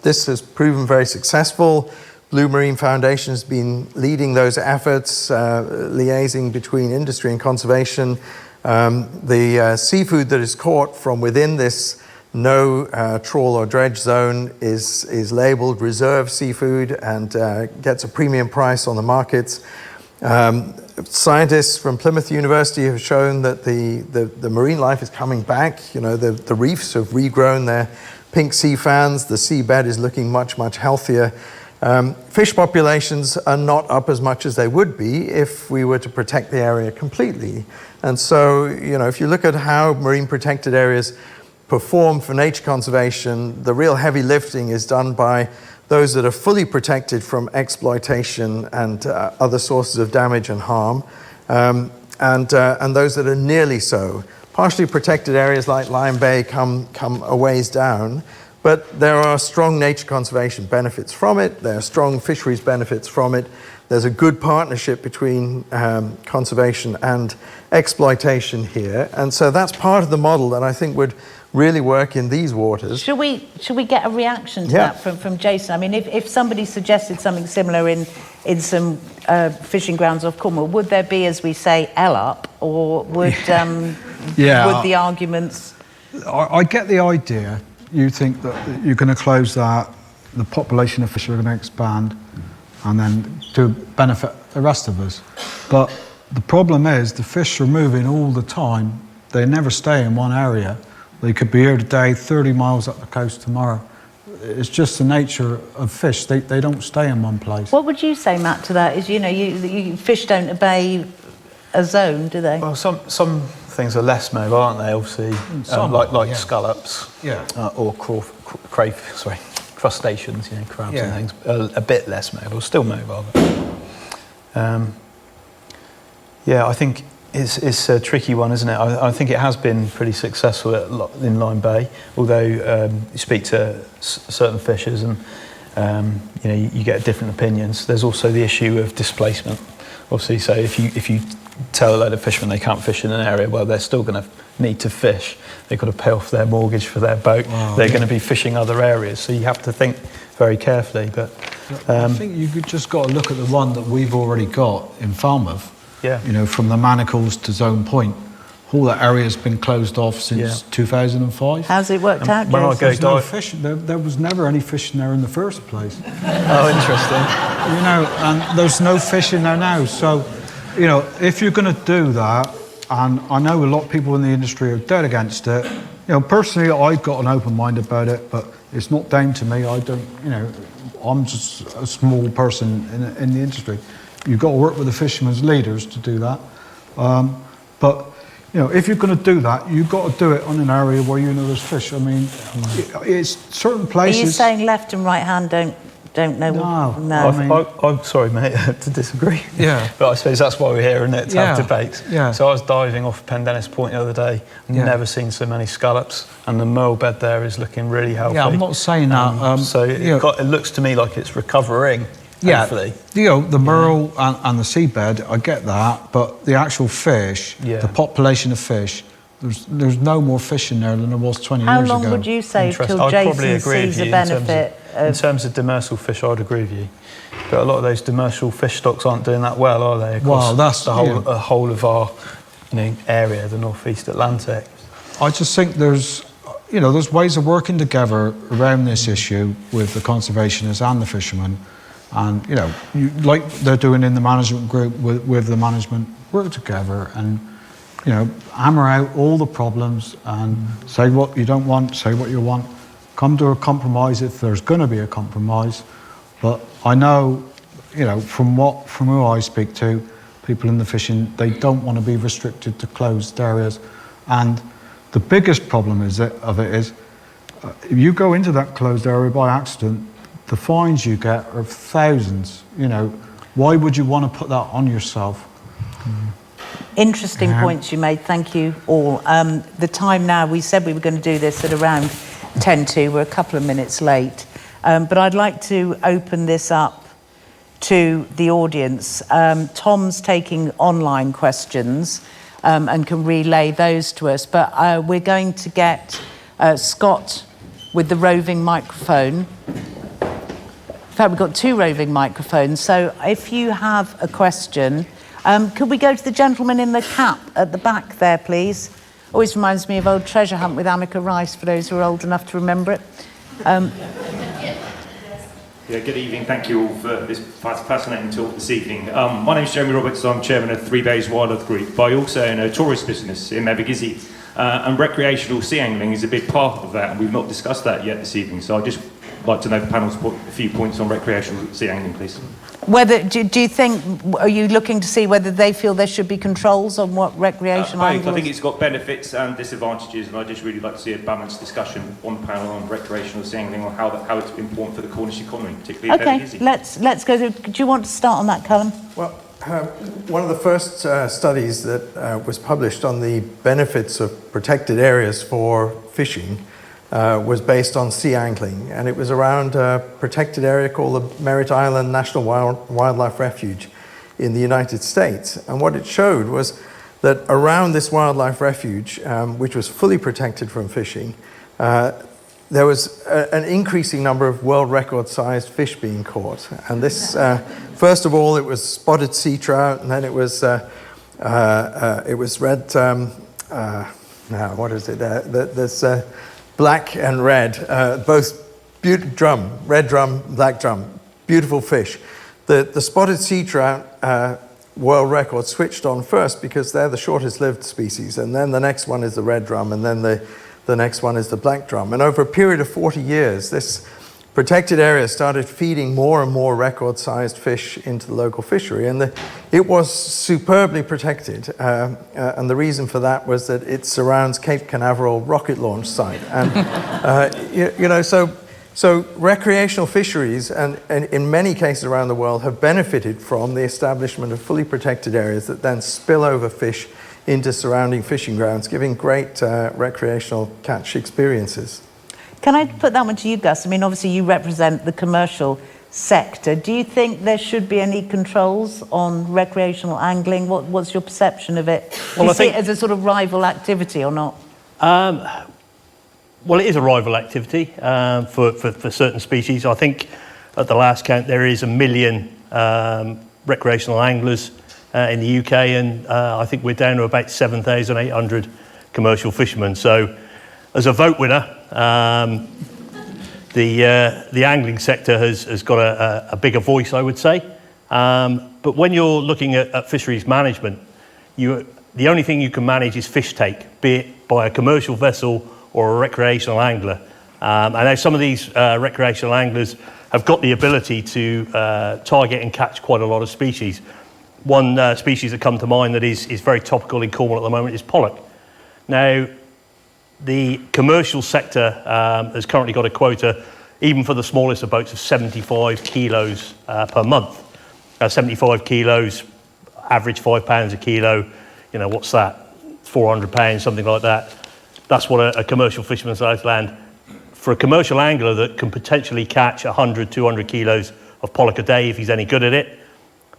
this has proven very successful. Blue Marine Foundation has been leading those efforts, liaising between industry and conservation. The seafood that is caught from within this no trawl or dredge zone is labelled reserve seafood and gets a premium price on the markets. Scientists from Plymouth University have shown that the marine life is coming back. You know, the reefs have regrown their pink sea fans. The seabed is looking much, much healthier. Fish populations are not up as much as they would be if we were to protect the area completely. And so, if you look at how marine protected areas perform for nature conservation, the real heavy lifting is done by those that are fully protected from exploitation and other sources of damage and harm, and those that are nearly so. Partially protected areas like Lyme Bay come a ways down, but there are strong nature conservation benefits from it. There are strong fisheries benefits from it. There's a good partnership between conservation and exploitation here. And so that's part of the model that I think would really work in these waters. Should we get a reaction to that from Jason? I mean, if somebody suggested something similar in some fishing grounds off Cornwall, would there be, as we say, L up, or would would the arguments? I get the idea. You think that you're going to close that, the population of fish are going to expand, and then to benefit the rest of us. But the problem is the fish are moving all the time. They never stay in one area. They could be here today, 30 miles up the coast tomorrow. It's just the nature of fish. They don't stay in one place. What would you say, Matt, to that? Is, fish don't obey a zone, do they? Well, some things are less mobile, aren't they? Obviously, like scallops, or crustaceans, crabs and things. A bit less mobile, still mobile. But, I think it's a tricky one, isn't it? I think it has been pretty successful in Lyme Bay, although you speak to certain fishers and you get different opinions. There's also the issue of displacement. Obviously, so if you tell a load of fishermen they can't fish in an area, well, they're still going to need to fish. They've got to pay off their mortgage for their boat. They're going to be fishing other areas, so you have to think very carefully. But I think you've just got to look at the one that we've already got in Falmouth. Yeah. From the Manacles to Zone Point, all that area has been closed off since 2005. How's it worked out, when I go There's no fish. There was never any fishing there in the first place. Oh, interesting. And there's no fish in there now. So, if you're going to do that, and I know a lot of people in the industry are dead against it. Personally, I've got an open mind about it, but it's not down to me. I don't, I'm just a small person in the industry. You've got to work with the fishermen's leaders to do that. But if you're going to do that, you've got to do it on an area where there's fish. I mean, it's certain places. Are you saying left and right hand don't know? No. I'm sorry, mate, to disagree. Yeah. But I suppose that's why we're here, isn't it? To have debates. Yeah. So I was diving off Pendennis Point the other day. Never seen so many scallops, and the merle bed there is looking really healthy. Yeah, I'm not saying that. So it looks to me like it's recovering. Hopefully. The merle and the seabed, I get that, but the actual fish, the population of fish, there's no more fish in there than there was 20 years ago. How long would you say till I'd probably Jason agree sees with a you benefit? In terms of demersal fish, I'd agree with you. But a lot of those demersal fish stocks aren't doing that well, are they? Well, that's the whole of our area, the North East Atlantic. I just think there's ways of working together around this issue with the conservationists and the fishermen. And, like they're doing in the management group with the management, work together and, hammer out all the problems and say what you don't want, say what you want, come to a compromise if there's going to be a compromise. But I know, from who I speak to, people in the fishing, they don't want to be restricted to closed areas. And the biggest problem of it is, if you go into that closed area by accident, the fines you get are thousands. Why would you want to put that on yourself? Interesting points you made. Thank you all. The time now, we said we were going to do this at around 10 to. We're a couple of minutes late. But I'd like to open this up to the audience. Tom's taking online questions and can relay those to us. But we're going to get Scott with the roving microphone. In fact, we've got two roving microphones, so if you have a question, could we go to the gentleman in the cap at the back there, please? Always reminds me of old Treasure Hunt with Amica Rice, for those who are old enough to remember it. Good evening. Thank you all for this fascinating talk this evening. My name is Julie Roberts. I'm chairman of Three Bays Wildlife Group, but I also own a tourist business in Mabagizzy, and recreational sea angling is a big part of that, and we've not discussed that yet this evening, so I just like to know the panel's a few points on recreational sea angling, please. Whether do you think, are you looking to see whether they feel there should be controls on what recreational Both. angling? I think it's got benefits and disadvantages, and I just really like to see a balanced discussion on the panel on recreational sea angling, on how it's important for the Cornish economy, particularly Okay, busy. let's go through. Do you want to start on that, Callum? Well, one of the first studies that was published on the benefits of protected areas for fishing was based on sea angling, and it was around a protected area called the Merritt Island National Wildlife Refuge in the United States. And what it showed was that around this wildlife refuge, which was fully protected from fishing, there was an increasing number of world record sized fish being caught. And this, first of all, it was spotted sea trout, and then it was red, now what is it? There's black and red, both red drum, black drum, beautiful fish. The spotted sea trout world record switched on first because they're the shortest lived species, and then the next one is the red drum, and then the next one is the black drum. And over a period of 40 years, this protected area started feeding more and more record-sized fish into the local fishery, and it was superbly protected. And the reason for that was that it surrounds Cape Canaveral rocket launch site. And so recreational fisheries, and in many cases around the world, have benefited from the establishment of fully protected areas that then spill over fish into surrounding fishing grounds, giving great recreational catch experiences. Can I put that one to you, Gus? I mean, obviously you represent the commercial sector. Do you think there should be any controls on recreational angling? What's your perception of it? Do you see it as a sort of rival activity or not? Well, it is a rival activity for certain species. I think at the last count there is 1 million recreational anglers in the UK, and I think we're down to about 7,800 commercial fishermen. So as a vote winner, the angling sector has got a bigger voice, I would say. But when you're looking at fisheries management, the only thing you can manage is fish take, be it by a commercial vessel or a recreational angler. I know some of these recreational anglers have got the ability to target and catch quite a lot of species. One species that come to mind that is very topical in Cornwall at the moment is pollock. Now, the commercial sector has currently got a quota, even for the smallest of boats, of 75 kilos per month. 75 kilos, average £5 a kilo. You know, what's that? £400, something like that. That's what a commercial fisherman's allowed to land. For a commercial angler that can potentially catch 100, 200 kilos of pollock a day, if he's any good at it,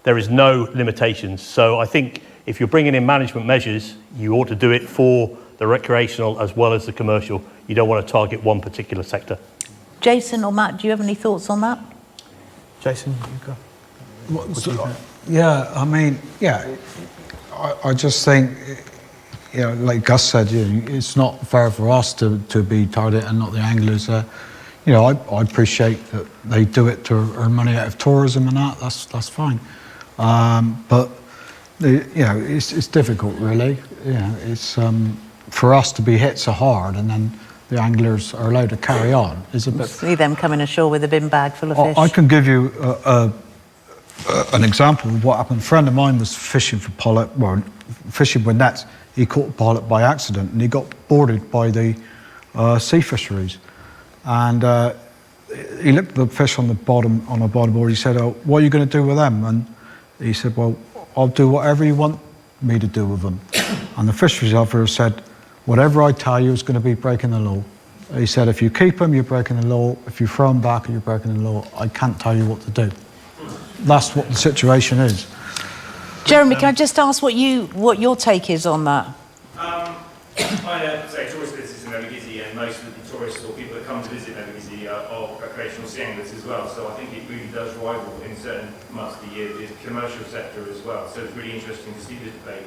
there is no limitations. So I think if you're bringing in management measures, you ought to do it for the recreational as well as the commercial. You don't want to target one particular sector. Jason or Matt, do you have any thoughts on that? Jason, you go. I just think, like Gus said, it's not fair for us to be targeted and not the anglers. I appreciate that they do it to earn money out of tourism and that's fine. But it's difficult, really. It's for us to be hit so hard and then the anglers are allowed to carry on is a bit. See them coming ashore with a bin bag full of fish. I can give you an example of what happened. A friend of mine was fishing for pollock, fishing with nets. He caught pollock by accident and he got boarded by the Fisheries. And he looked at the fish on the bottom board. He said, "Oh, what are you going to do with them?" And he said, "Well, I'll do whatever you want me to do with them." And the fisheries officer said, "Whatever I tell you is going to be breaking the law." He said, "If you keep them, you're breaking the law. If you throw them back, you're breaking the law. I can't tell you what to do." That's what the situation is. Jeremy, can I just ask what your take is on that? I say tourist visitors in Novagizzy, and most of the tourists or people that come to visit Novagizzy are recreational sea anglers as well. So I think it really does rival in certain months of the year the commercial sector as well. So it's really interesting to see the debate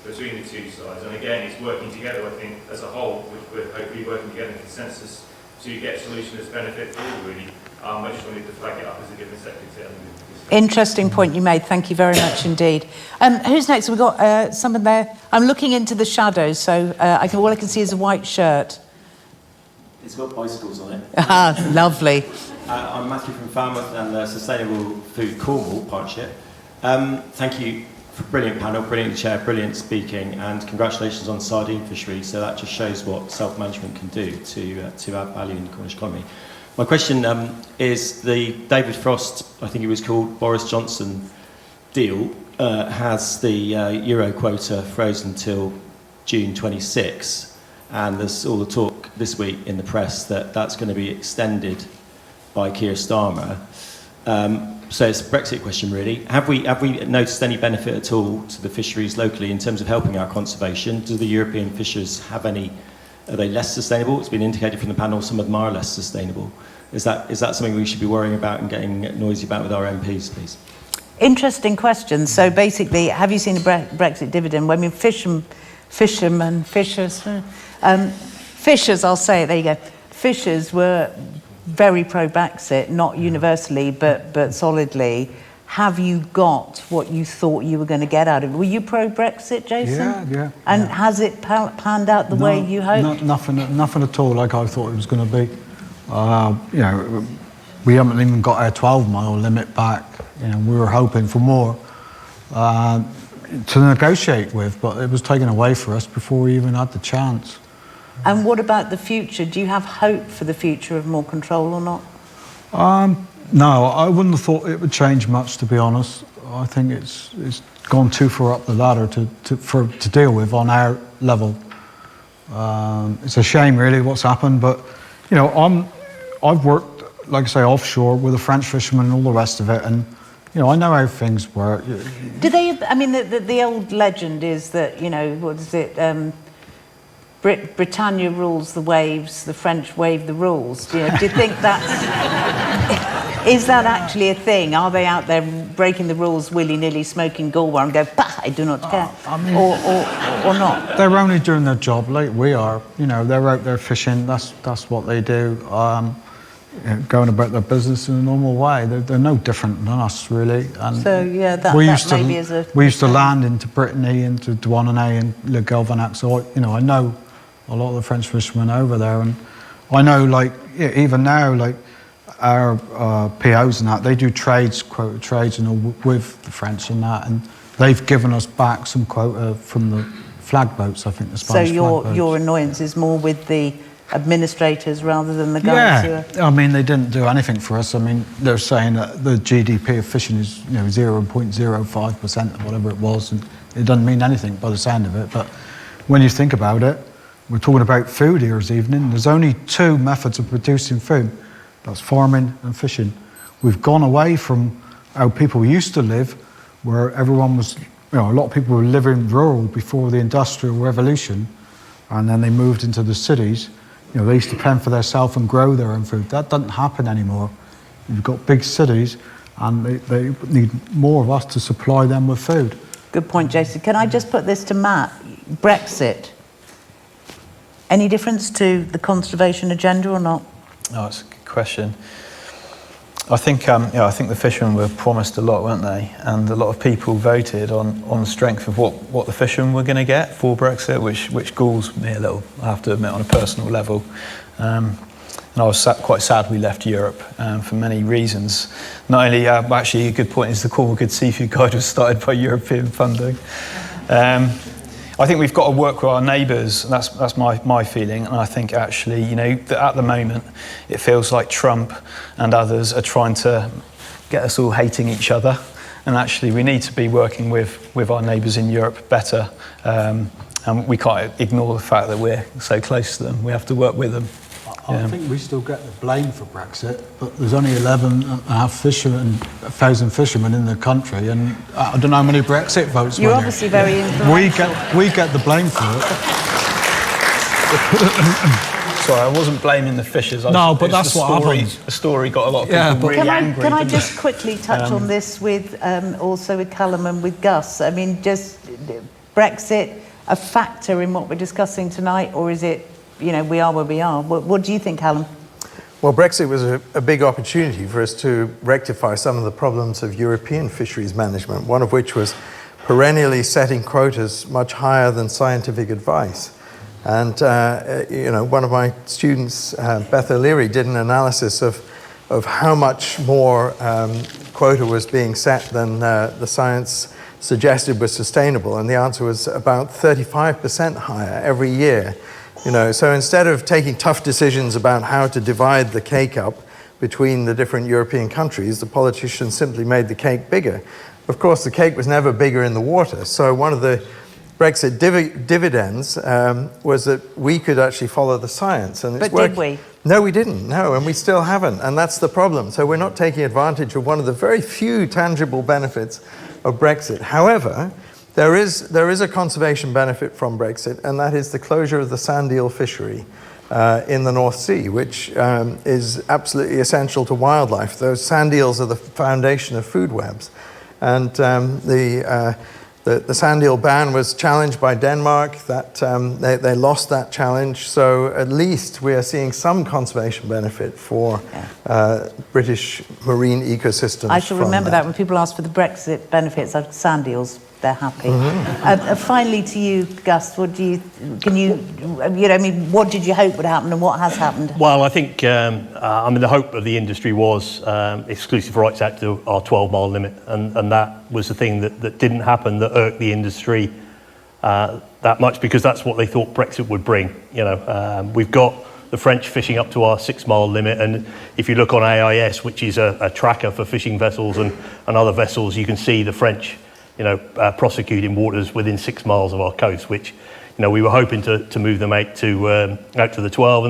between the two sides. And again, it's working together, I think, as a whole, which we're hopefully working together in consensus to get a solution that's benefit for all, really. I just wanted to flag it up as a different sector. Interesting point you made. Thank you very much indeed. Who's next? We've got someone there. I'm looking into the shadows, so all I can see is a white shirt. It's got bicycles on it. Ah, lovely. I'm Matthew from Falmouth and the Sustainable Food Cornwall Partnership. Thank you for a brilliant panel, brilliant chair, brilliant speaking, and congratulations on sardine fishery. So that just shows what self-management can do to add value in the Cornish economy. My question is the David Frost, I think it was called, Boris Johnson deal has the Euro quota frozen till June 26, and there's all the talk this week in the press that that's going to be extended by Keir Starmer. So it's a Brexit question, really. Have we noticed any benefit at all to the fisheries locally in terms of helping our conservation? Do the European fishers have any? Are they less sustainable? It's been indicated from the panel some of them are less sustainable. Is that something we should be worrying about and getting noisy about with our MPs, please? Interesting question. So basically, have you seen a Brexit dividend? Well, I mean, fishers, I'll say it, there you go. Fishers were very pro-Brexit, not universally, but solidly. Have you got what you thought you were going to get out of it? Were you pro-Brexit, Jason? Yeah. And has it panned out the way you hoped? Nothing at all like I thought it was going to be. We haven't even got our 12-mile limit back. We were hoping for more to negotiate with, but it was taken away for us before we even had the chance. And what about the future? Do you have hope for the future of more control or not? No, I wouldn't have thought it would change much, to be honest. I think it's gone too far up the ladder to deal with on our level. It's a shame, really, what's happened, but I've worked, like I say, offshore with the French fishermen and all the rest of it, and I know how things work. Do they? I mean, the old legend is that what is it? Britannia rules the waves, the French wave the rules. Do you think that's... is that actually a thing? Are they out there breaking the rules willy-nilly, smoking Galwar and go, bah, I do not care, or not? They're only doing their job like we are. They're out there fishing, that's what they do, going about their business in a normal way. They're no different than us, really. And so, yeah, that maybe is a... We used to land into Brittany, into Douarnenez and Le Galvanac, so, I know a lot of the French fishermen over there, and I know, even now, our POs and that, they do quota trades, with the French and that, and they've given us back some quota from the flag boats, I think, the Spanish flag boats. So your annoyance is more with the administrators rather than the guys who are... I mean, they didn't do anything for us. I mean, they're saying that the GDP of fishing is, 0.05% or whatever it was, and it doesn't mean anything by the sound of it, but when you think about it, we're talking about food here this evening. There's only two methods of producing food. That's farming and fishing. We've gone away from how people used to live, where everyone was, a lot of people were living rural before the Industrial Revolution, and then they moved into the cities. They used to fend for themselves and grow their own food. That doesn't happen anymore. You've got big cities, and they need more of us to supply them with food. Good point, Jason. Can I just put this to Matt? Brexit. Any difference to the conservation agenda or not? Oh, it's a good question. I think the fishermen were promised a lot, weren't they? And a lot of people voted on the strength of what the fishermen were going to get for Brexit, which galls me a little, I have to admit, on a personal level. And I was quite sad we left Europe for many reasons. Not only, actually, a good point is the Cornwall Good Seafood Guide was started by European funding. I think we've got to work with our neighbours. That's my feeling. And I think actually, that at the moment, it feels like Trump and others are trying to get us all hating each other. And actually, we need to be working with our neighbours in Europe better. And we can't ignore the fact that we're so close to them. We have to work with them. I think we still get the blame for Brexit, but there's only 11,500 fishermen in the country, and I don't know how many Brexit votes You're obviously very influential. We get the blame for it. Sorry, I wasn't blaming the fishers. No, but that's what happens. The story got a lot of people really angry. Can I just quickly touch on this with also with Callum and with Gus? I mean, just Brexit a factor in what we're discussing tonight, or is it, we are where we are? What do you think, Callum? Well, Brexit was a big opportunity for us to rectify some of the problems of European fisheries management, one of which was perennially setting quotas much higher than scientific advice. And, one of my students, Beth O'Leary, did an analysis of of how much more quota was being set than the science suggested was sustainable, and the answer was about 35% higher every year. So instead of taking tough decisions about how to divide the cake up between the different European countries, the politicians simply made the cake bigger. Of course, the cake was never bigger in the water, so one of the Brexit dividends was that we could actually follow the science. And But did we? No, we didn't, no, and we still haven't, and that's the problem. So we're not taking advantage of one of the very few tangible benefits of Brexit. However, there is a conservation benefit from Brexit, and that is the closure of the sand eel fishery in the North Sea, which is absolutely essential to wildlife. Those sand eels are the foundation of food webs. And the sand eel ban was challenged by Denmark. That they lost that challenge. So at least we are seeing some conservation benefit for British marine ecosystems. I shall remember that when people ask for the Brexit benefits of sand eels. They're happy. Finally, to you, Gus, what did you hope would happen, and what has happened? Well, I think, the hope of the industry was exclusive rights out to our 12-mile limit, and that was the thing that didn't happen, that irked the industry that much, because that's what they thought Brexit would bring. We've got the French fishing up to our 6-mile limit, and if you look on AIS, which is a tracker for fishing vessels and other vessels, you can see the French prosecuting waters within 6 miles of our coast, which we were hoping to move them out to the 12.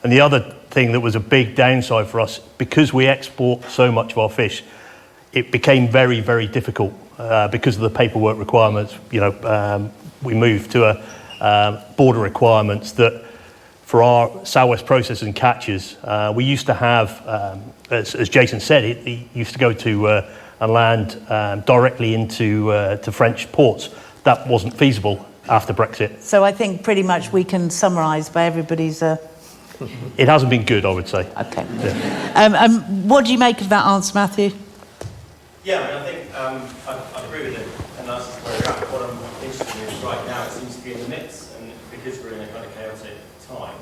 And the other thing that was a big downside for us, because we export so much of our fish, it became very, very difficult because of the paperwork requirements. We moved to border requirements that for our southwest processing catches, we used to have, as Jason said, it used to go to and land directly into to French ports. That wasn't feasible after Brexit. So I think pretty much we can summarise by everybody's... It hasn't been good, I would say. Okay. Yeah. What do you make of that answer, Matthew? Yeah, I think I agree with it, and that's where we're at. What I'm interested in is right now it seems to be in the midst, and because we're in a kind of chaotic time,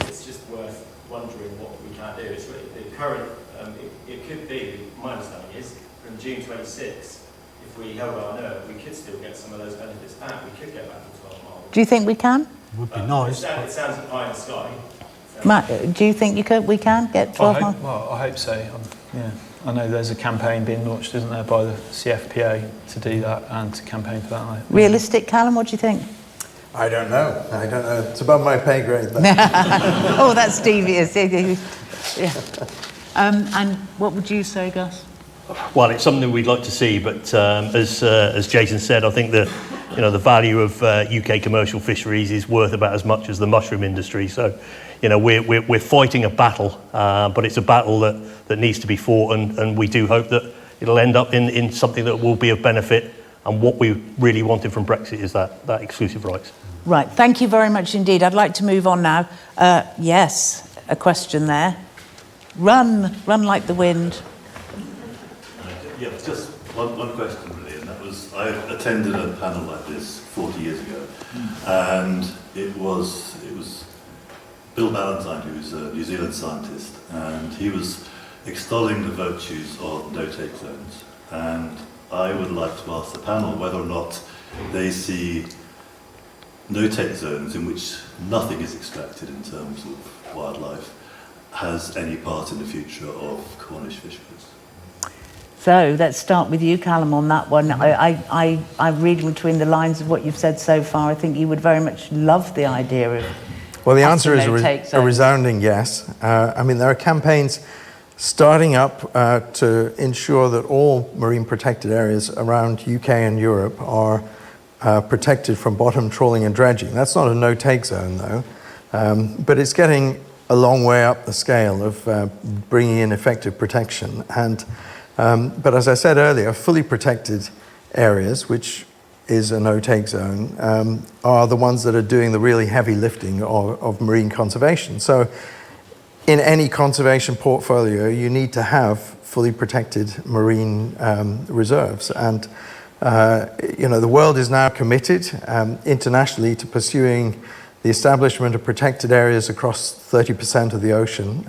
it's just worth wondering what we can do. It's really, the current, it could be, my understanding is, from June 26, if we held our nerve, we could still get some of those benefits back. We could get back to 12 miles. Do you think we can? It would be nice. It sounds pie in the sky. Matt, do you think we can get 12 miles? Well, I hope so. Yeah. I know there's a campaign being launched, isn't there, by the CFPA to do that and to campaign for that. Realistic, Callum, what do you think? I don't know. It's above my pay grade. Oh, that's devious. Yeah. And what would you say, Gus? Well, it's something we'd like to see, but as Jason said, I think the value of UK commercial fisheries is worth about as much as the mushroom industry. So, we're fighting a battle, but it's a battle that needs to be fought, and we do hope that it'll end up in something that will be of benefit. And what we really wanted from Brexit is that exclusive rights. Right. Thank you very much indeed. I'd like to move on now. Yes, a question there. Run like the wind. Yeah, just one question really, and that was, I attended a panel like this 40 years ago, and it was Bill Ballantyne, who was a New Zealand scientist, and he was extolling the virtues of no-take zones. And I would like to ask the panel whether or not they see no-take zones in which nothing is extracted in terms of wildlife has any part in the future of Cornish fisheries. So let's start with you, Callum, on that one. I'm reading between the lines of what you've said so far. I think you would very much love the idea of... Well, the answer is a resounding yes. There are campaigns starting up to ensure that all marine protected areas around UK and Europe are protected from bottom trawling and dredging. That's not a no-take zone, though, but it's getting a long way up the scale of bringing in effective protection. But as I said earlier, fully protected areas, which is a no-take zone, are the ones that are doing the really heavy lifting of marine conservation. So in any conservation portfolio, you need to have fully protected marine reserves. And the world is now committed internationally to pursuing the establishment of protected areas across 30% of the ocean.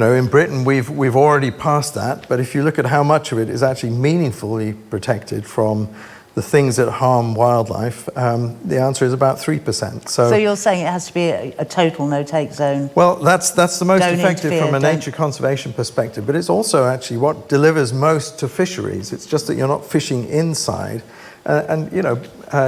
in Britain we've already passed that, but if you look at how much of it is actually meaningfully protected from the things that harm wildlife, the answer is about 3%. So you're saying it has to be a total no-take zone? Well, that's the most Don't effective interfere, from a don't- nature conservation perspective, but it's also actually what delivers most to fisheries. It's just that you're not fishing inside.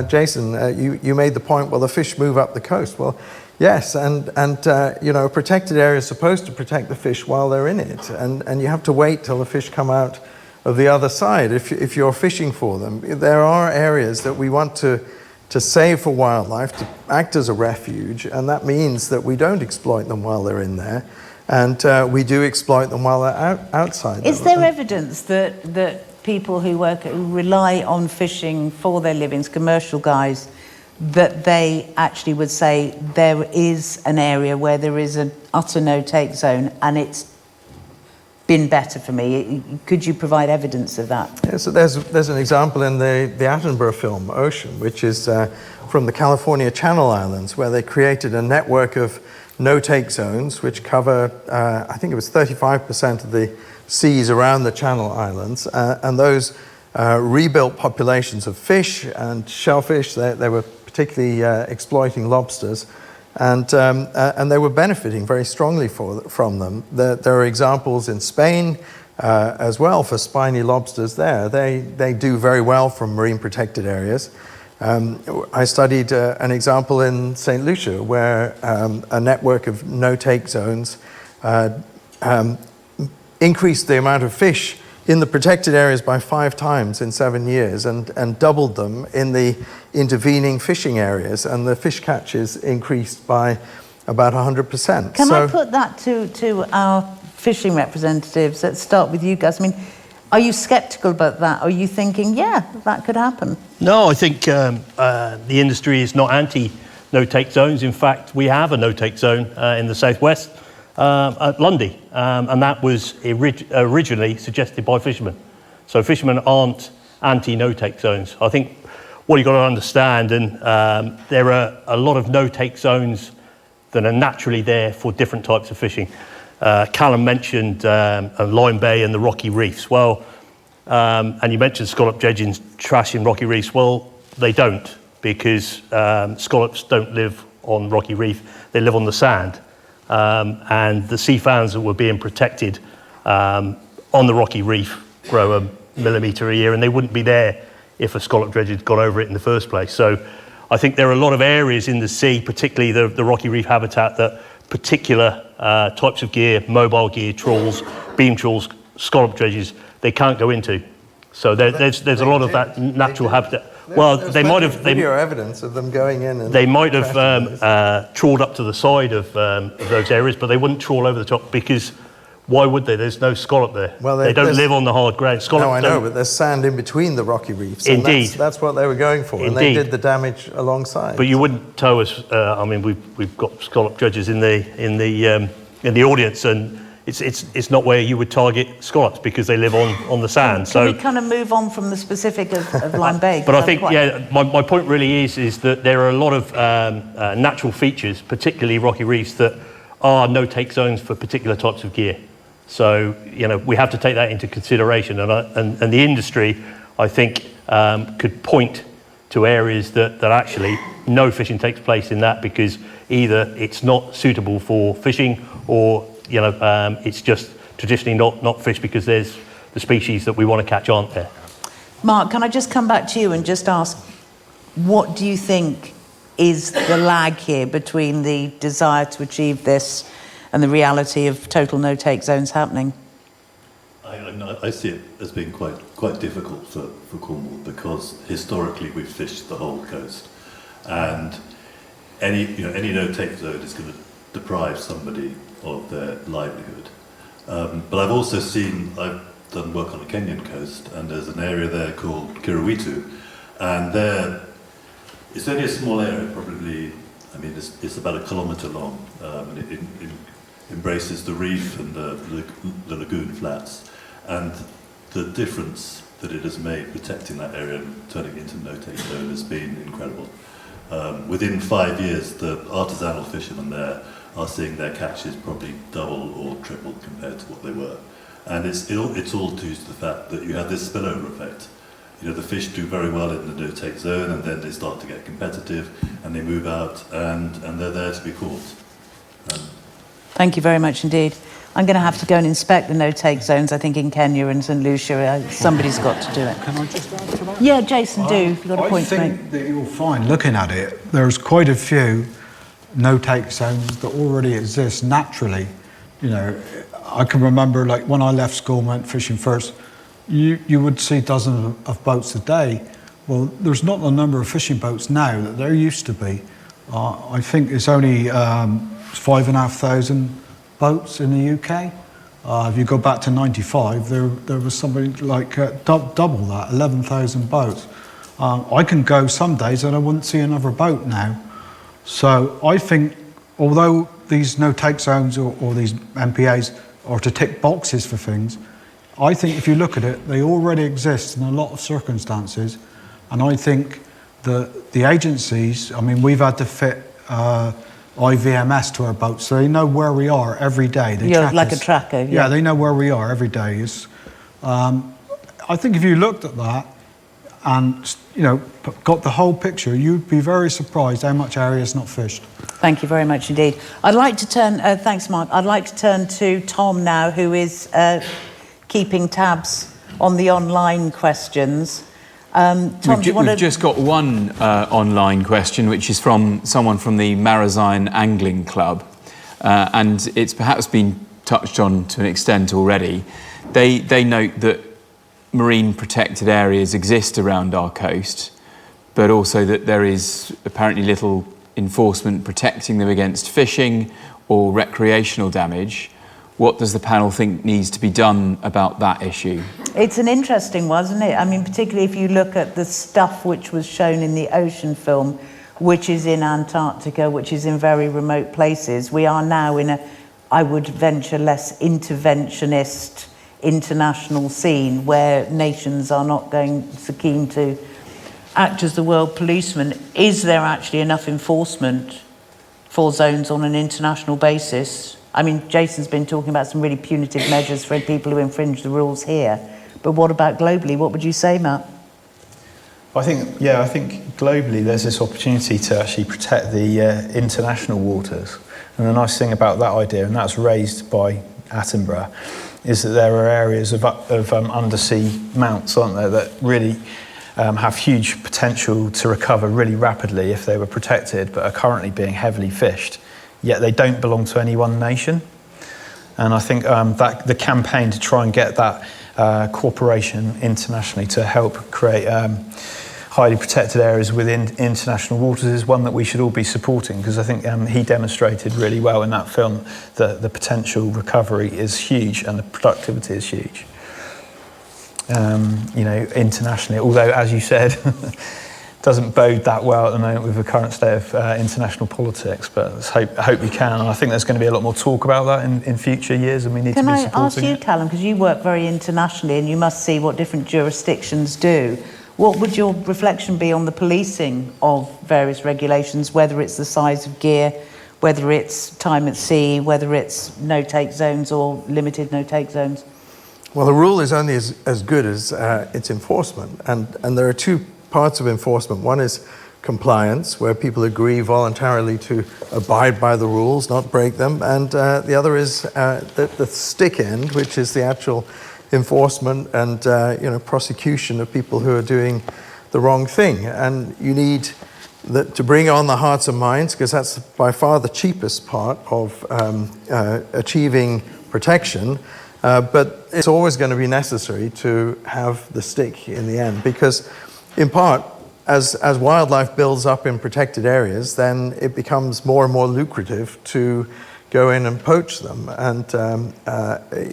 Jason, you made the point, well, the fish move up the coast. Well, yes, and a protected area is supposed to protect the fish while they're in it, and you have to wait till the fish come out of the other side if you're fishing for them. There are areas that we want to save for wildlife, to act as a refuge, and that means that we don't exploit them while they're in there, and we do exploit them while they're outside. Is there evidence that people who rely on fishing for their livings, commercial guys, that they actually would say there is an area where there is an utter no-take zone and it's been better for me? Could you provide evidence of that? Yeah, so there's an example in the Attenborough film, Ocean, which is from the California Channel Islands, where they created a network of no-take zones which cover, I think it was 35% of the seas around the Channel Islands, and those rebuilt populations of fish and shellfish. They were particularly exploiting lobsters, and they were benefiting very strongly from them. There are examples in Spain as well for spiny lobsters there. They do very well from marine protected areas. I studied an example in St. Lucia where a network of no-take zones increased the amount of fish in the protected areas by 5 times in 7 years and doubled them in the intervening fishing areas, and the fish catches increased by about 100%. Can I put that to our fishing representatives? Let's start with you, Gus. I mean, are you sceptical about that? Are you thinking, yeah, that could happen? No, I think the industry is not anti no-take zones. In fact, we have a no-take zone in the southwest at Lundy, and that was originally suggested by fishermen. So fishermen aren't anti no-take zones. I think what you've got to understand, and there are a lot of no-take zones that are naturally there for different types of fishing. Callum mentioned Lyme Bay and the rocky reefs. Well, and you mentioned scallop dredging trashing rocky reefs. Well, they don't, because scallops don't live on rocky reef, they live on the sand. And the sea fans that were being protected on the rocky reef grow a millimetre a year, and they wouldn't be there if a scallop dredge had gone over it in the first place. So I think there are a lot of areas in the sea, particularly the rocky reef habitat, that particular types of gear, mobile gear, trawls, beam trawls, scallop dredges, they can't go into. So there's a lot of that natural habitat. Well, they might have video evidence of them going in. And they might have trawled up to the side of those areas, but they wouldn't trawl over the top, because why would they? There's no scallop there. Well, they don't live on the hard ground. No, I know, but there's sand in between the rocky reefs. And Indeed, that's what they were going for, and they did the damage alongside. But you wouldn't tow us. I mean, we've got scallop dredgers in the audience, and it's not where you would target scallops, because they live on the sand. Can we kind of move on from the specific of Lyme Bay? But I think, my point really is that there are a lot of natural features, particularly rocky reefs, that are no-take zones for particular types of gear. So, we have to take that into consideration, and the industry, I think, could point to areas that actually no fishing takes place in that, because either it's not suitable for fishing, or it's just traditionally not fished because there's the species that we want to catch aren't there. Mark, can I just come back to you and just ask, what do you think is the lag here between the desire to achieve this and the reality of total no-take zones happening? I see it as being quite difficult for Cornwall, because historically we've fished the whole coast, and any no-take zone is going to deprive somebody of their livelihood. But I've also I've done work on the Kenyan coast, and there's an area there called Kirawitu, and there it's only a small area, probably, it's about 1 kilometre long, and it embraces the reef and the lagoon flats, and the difference that it has made protecting that area and turning it into a no-take zone has been incredible. Within 5 years, the artisanal fishermen there are seeing their catches probably double or triple compared to what they were. And it's all due to the fact that you have this spillover effect. You know, the fish do very well in the no-take zone, and then they start to get competitive, and they move out, and they're there to be caught. Thank you very much indeed. I'm going to have to go and inspect the no-take zones, I think, in Kenya and St Lucia. Somebody's got to do it. Can I just add to that? Yeah, Jason, do. If you've got a point to make. I think that you'll find, looking at it, there's quite a few no-take zones that already exist naturally. You know, I can remember, like, when I left school and went fishing first, you would see dozens of boats a day. Well, there's not the number of fishing boats now that there used to be. I think it's only 5,500 boats in the UK. If you go back to 95, there was something like double that, 11,000 boats. I can go some days and I wouldn't see another boat now. So I think, although these no-take zones or these MPAs are to tick boxes for things, I think if you look at it, they already exist in a lot of circumstances. And I think the agencies, I mean, we've had to fit IVMS to our boats, so they know where we are every day. They You're track like us. a tracker. Yeah, they know where we are every day. I think if you looked at that and, you know, got the whole picture, you'd be very surprised how much area is not fished. Thank you very much indeed. I'd like to turn, thanks Mark, I'd like to turn to Tom now, who is keeping tabs on the online questions. Tom, we've just got one online question, which is from someone from the Marazine Angling Club, and it's perhaps been touched on to an extent already. They note that marine protected areas exist around our coast, but also that there is apparently little enforcement protecting them against fishing or recreational damage. What does the panel think needs to be done about that issue? It's an interesting one, isn't it? I mean, particularly if you look at the stuff which was shown in the ocean film, which is in Antarctica, which is in very remote places. We are now in a, I would venture, less interventionist international scene where nations are not going so keen to act as the world policeman. Is there actually enough enforcement for zones on an international basis? I mean, Jason's been talking about some really punitive measures for people who infringe the rules here. But what about globally? What would you say, Matt? I think globally there's this opportunity to actually protect the international waters. And the nice thing about that idea, and that's raised by Attenborough, is that there are areas of undersea mounts, aren't there, that really have huge potential to recover really rapidly if they were protected, but are currently being heavily fished. Yet they don't belong to any one nation. And I think that the campaign to try and get that cooperation internationally to help create highly protected areas within international waters is one that we should all be supporting, because I think he demonstrated really well in that film that the potential recovery is huge and the productivity is huge. You know, internationally, although, as you said, doesn't bode that well at the moment with the current state of international politics, but I hope we can. And I think there's going to be a lot more talk about that in future years, and we need to be supporting it. Can I ask you, Callum, because you work very internationally and you must see what different jurisdictions do. What would your reflection be on the policing of various regulations, whether it's the size of gear, whether it's time at sea, whether it's no-take zones or limited no-take zones? Well, the rule is only as good as its enforcement, and there are two parts of enforcement. One is compliance, where people agree voluntarily to abide by the rules, not break them, and the other is the stick end, which is the actual enforcement and prosecution of people who are doing the wrong thing. And you need to bring on the hearts and minds, because that's by far the cheapest part of achieving protection. But it's always going to be necessary to have the stick in the end, because in part, as wildlife builds up in protected areas, then it becomes more and more lucrative to go in and poach them. And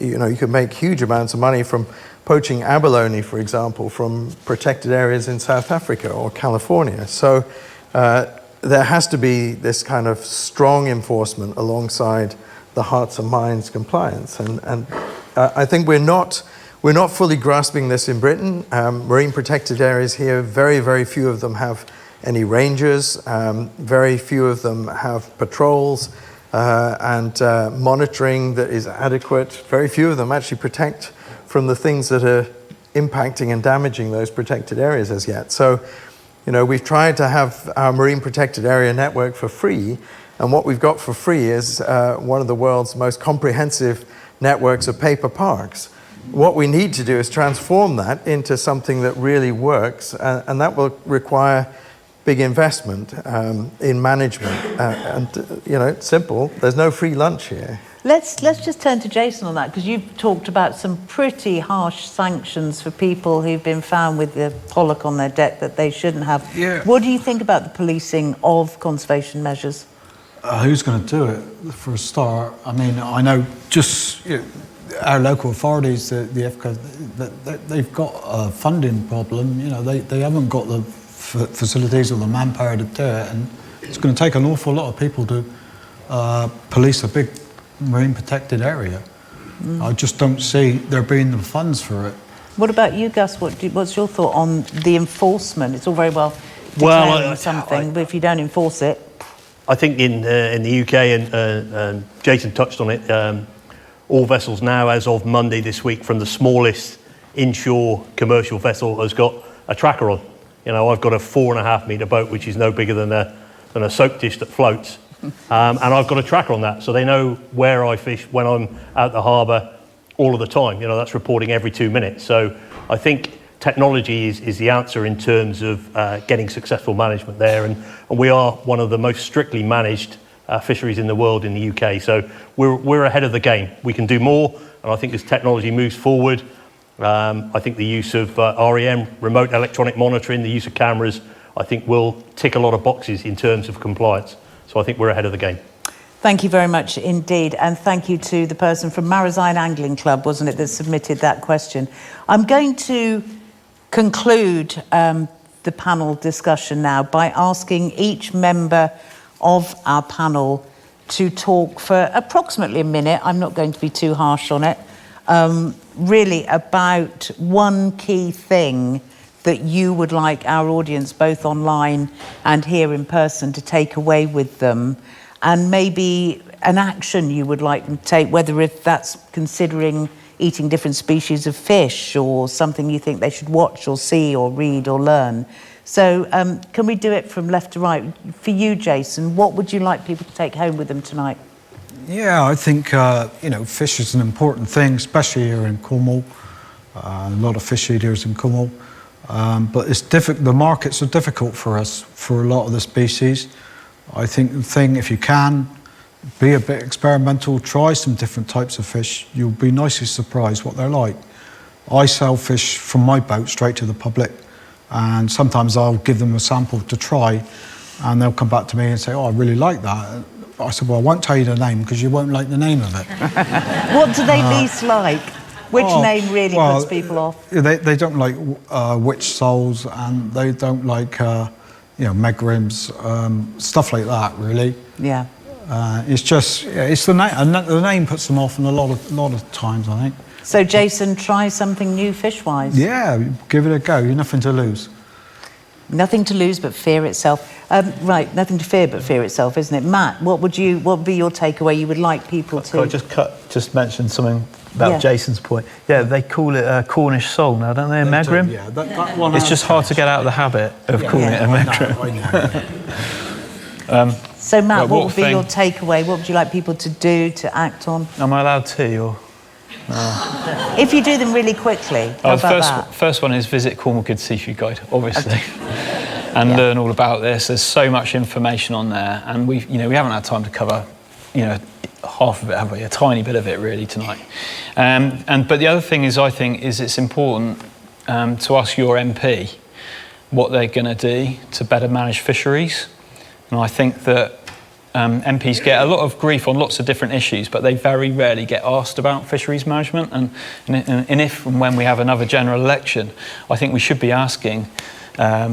you can make huge amounts of money from poaching abalone, for example, from protected areas in South Africa or California. So there has to be this kind of strong enforcement alongside the hearts and minds compliance. And I think we're not fully grasping this in Britain. Marine protected areas here, very, very few of them have any rangers. Very few of them have patrols. and monitoring that is adequate. Very few of them actually protect from the things that are impacting and damaging those protected areas as yet. So, we've tried to have our marine protected area network for free, and what we've got for free is one of the world's most comprehensive networks of paper parks. What we need to do is transform that into something that really works, and that will require big investment in management. It's simple. There's no free lunch here. Let's just turn to Jason on that, because you've talked about some pretty harsh sanctions for people who've been found with the pollock on their deck that they shouldn't have. Yeah. What do you think about the policing of conservation measures? Who's going to do it, for a start? I mean, I know just our local authorities, the FCA, they've got a funding problem. They haven't got the facilities or the manpower to do it, and it's going to take an awful lot of people to police a big marine protected area. I just don't see there being the funds for it. What about you, Gus? What's your thought on the enforcement? It's all very well declaring something, but if you don't enforce it... I think in the UK, and Jason touched on it, all vessels now, as of Monday this week, from the smallest inshore commercial vessel, has got a tracker on. I've got a 4.5 metre boat, which is no bigger than a soap dish that floats. And I've got a tracker on that, so they know where I fish when I'm out the harbour all of the time. That's reporting every 2 minutes. So I think technology is the answer in terms of getting successful management there. And we are one of the most strictly managed fisheries in the world in the UK. So we're ahead of the game. We can do more, and I think as technology moves forward, I think the use of REM, remote electronic monitoring, the use of cameras, I think will tick a lot of boxes in terms of compliance. So I think we're ahead of the game. Thank you very much indeed, and thank you to the person from Marizine Angling Club, wasn't it, that submitted that question. I'm going to conclude the panel discussion now by asking each member of our panel to talk for approximately a minute. I'm not going to be too harsh on it. Really about one key thing that you would like our audience, both online and here in person, to take away with them, and maybe an action you would like them to take, whether if that's considering eating different species of fish or something you think they should watch or see or read or learn. So can we do it from left to right? For you, Jason, what would you like people to take home with them tonight? Yeah, I think, fish is an important thing, especially here in Cornwall. A lot of fish eaters in Cornwall. But it's the markets are difficult for us for a lot of the species. I think the thing, if you can, be a bit experimental, try some different types of fish. You'll be nicely surprised what they're like. I sell fish from my boat straight to the public, and sometimes I'll give them a sample to try, and they'll come back to me and say, "Oh, I really like that." I said, "Well, I won't tell you the name because you won't like the name of it." What do they least like? Which name really puts people off? They don't like witch soles, and they don't like megrims, stuff like that. Really. Yeah. It's just it's the name. The name puts them off, and a lot of times, I think. So, Jason, try something new fish-wise. Yeah, give it a go. You've nothing to lose. Nothing to lose but fear itself. Right, nothing to fear but fear itself, isn't it? Matt, what would be your takeaway you would like people to... Could I just mention something about Jason's point? Yeah, they call it a Cornish sole now, don't they, a megrim? Yeah, that one it's just hard to get out of the habit of calling it a megrim. I know. So, Matt, what would be your takeaway? What would you like people to do, to act on? Am I allowed to, or...? If you do them really quickly, how about that? First one is visit Cornwall Good Seafood Guide, obviously, and learn all about this. There's so much information on there, and we haven't had time to cover, half of it, have we? A tiny bit of it really tonight. But the other thing is, I think, it's important to ask your MP what they're going to do to better manage fisheries, and I think that. MPs get a lot of grief on lots of different issues, but they very rarely get asked about fisheries management. And if and when we have another general election, I think we should be asking, our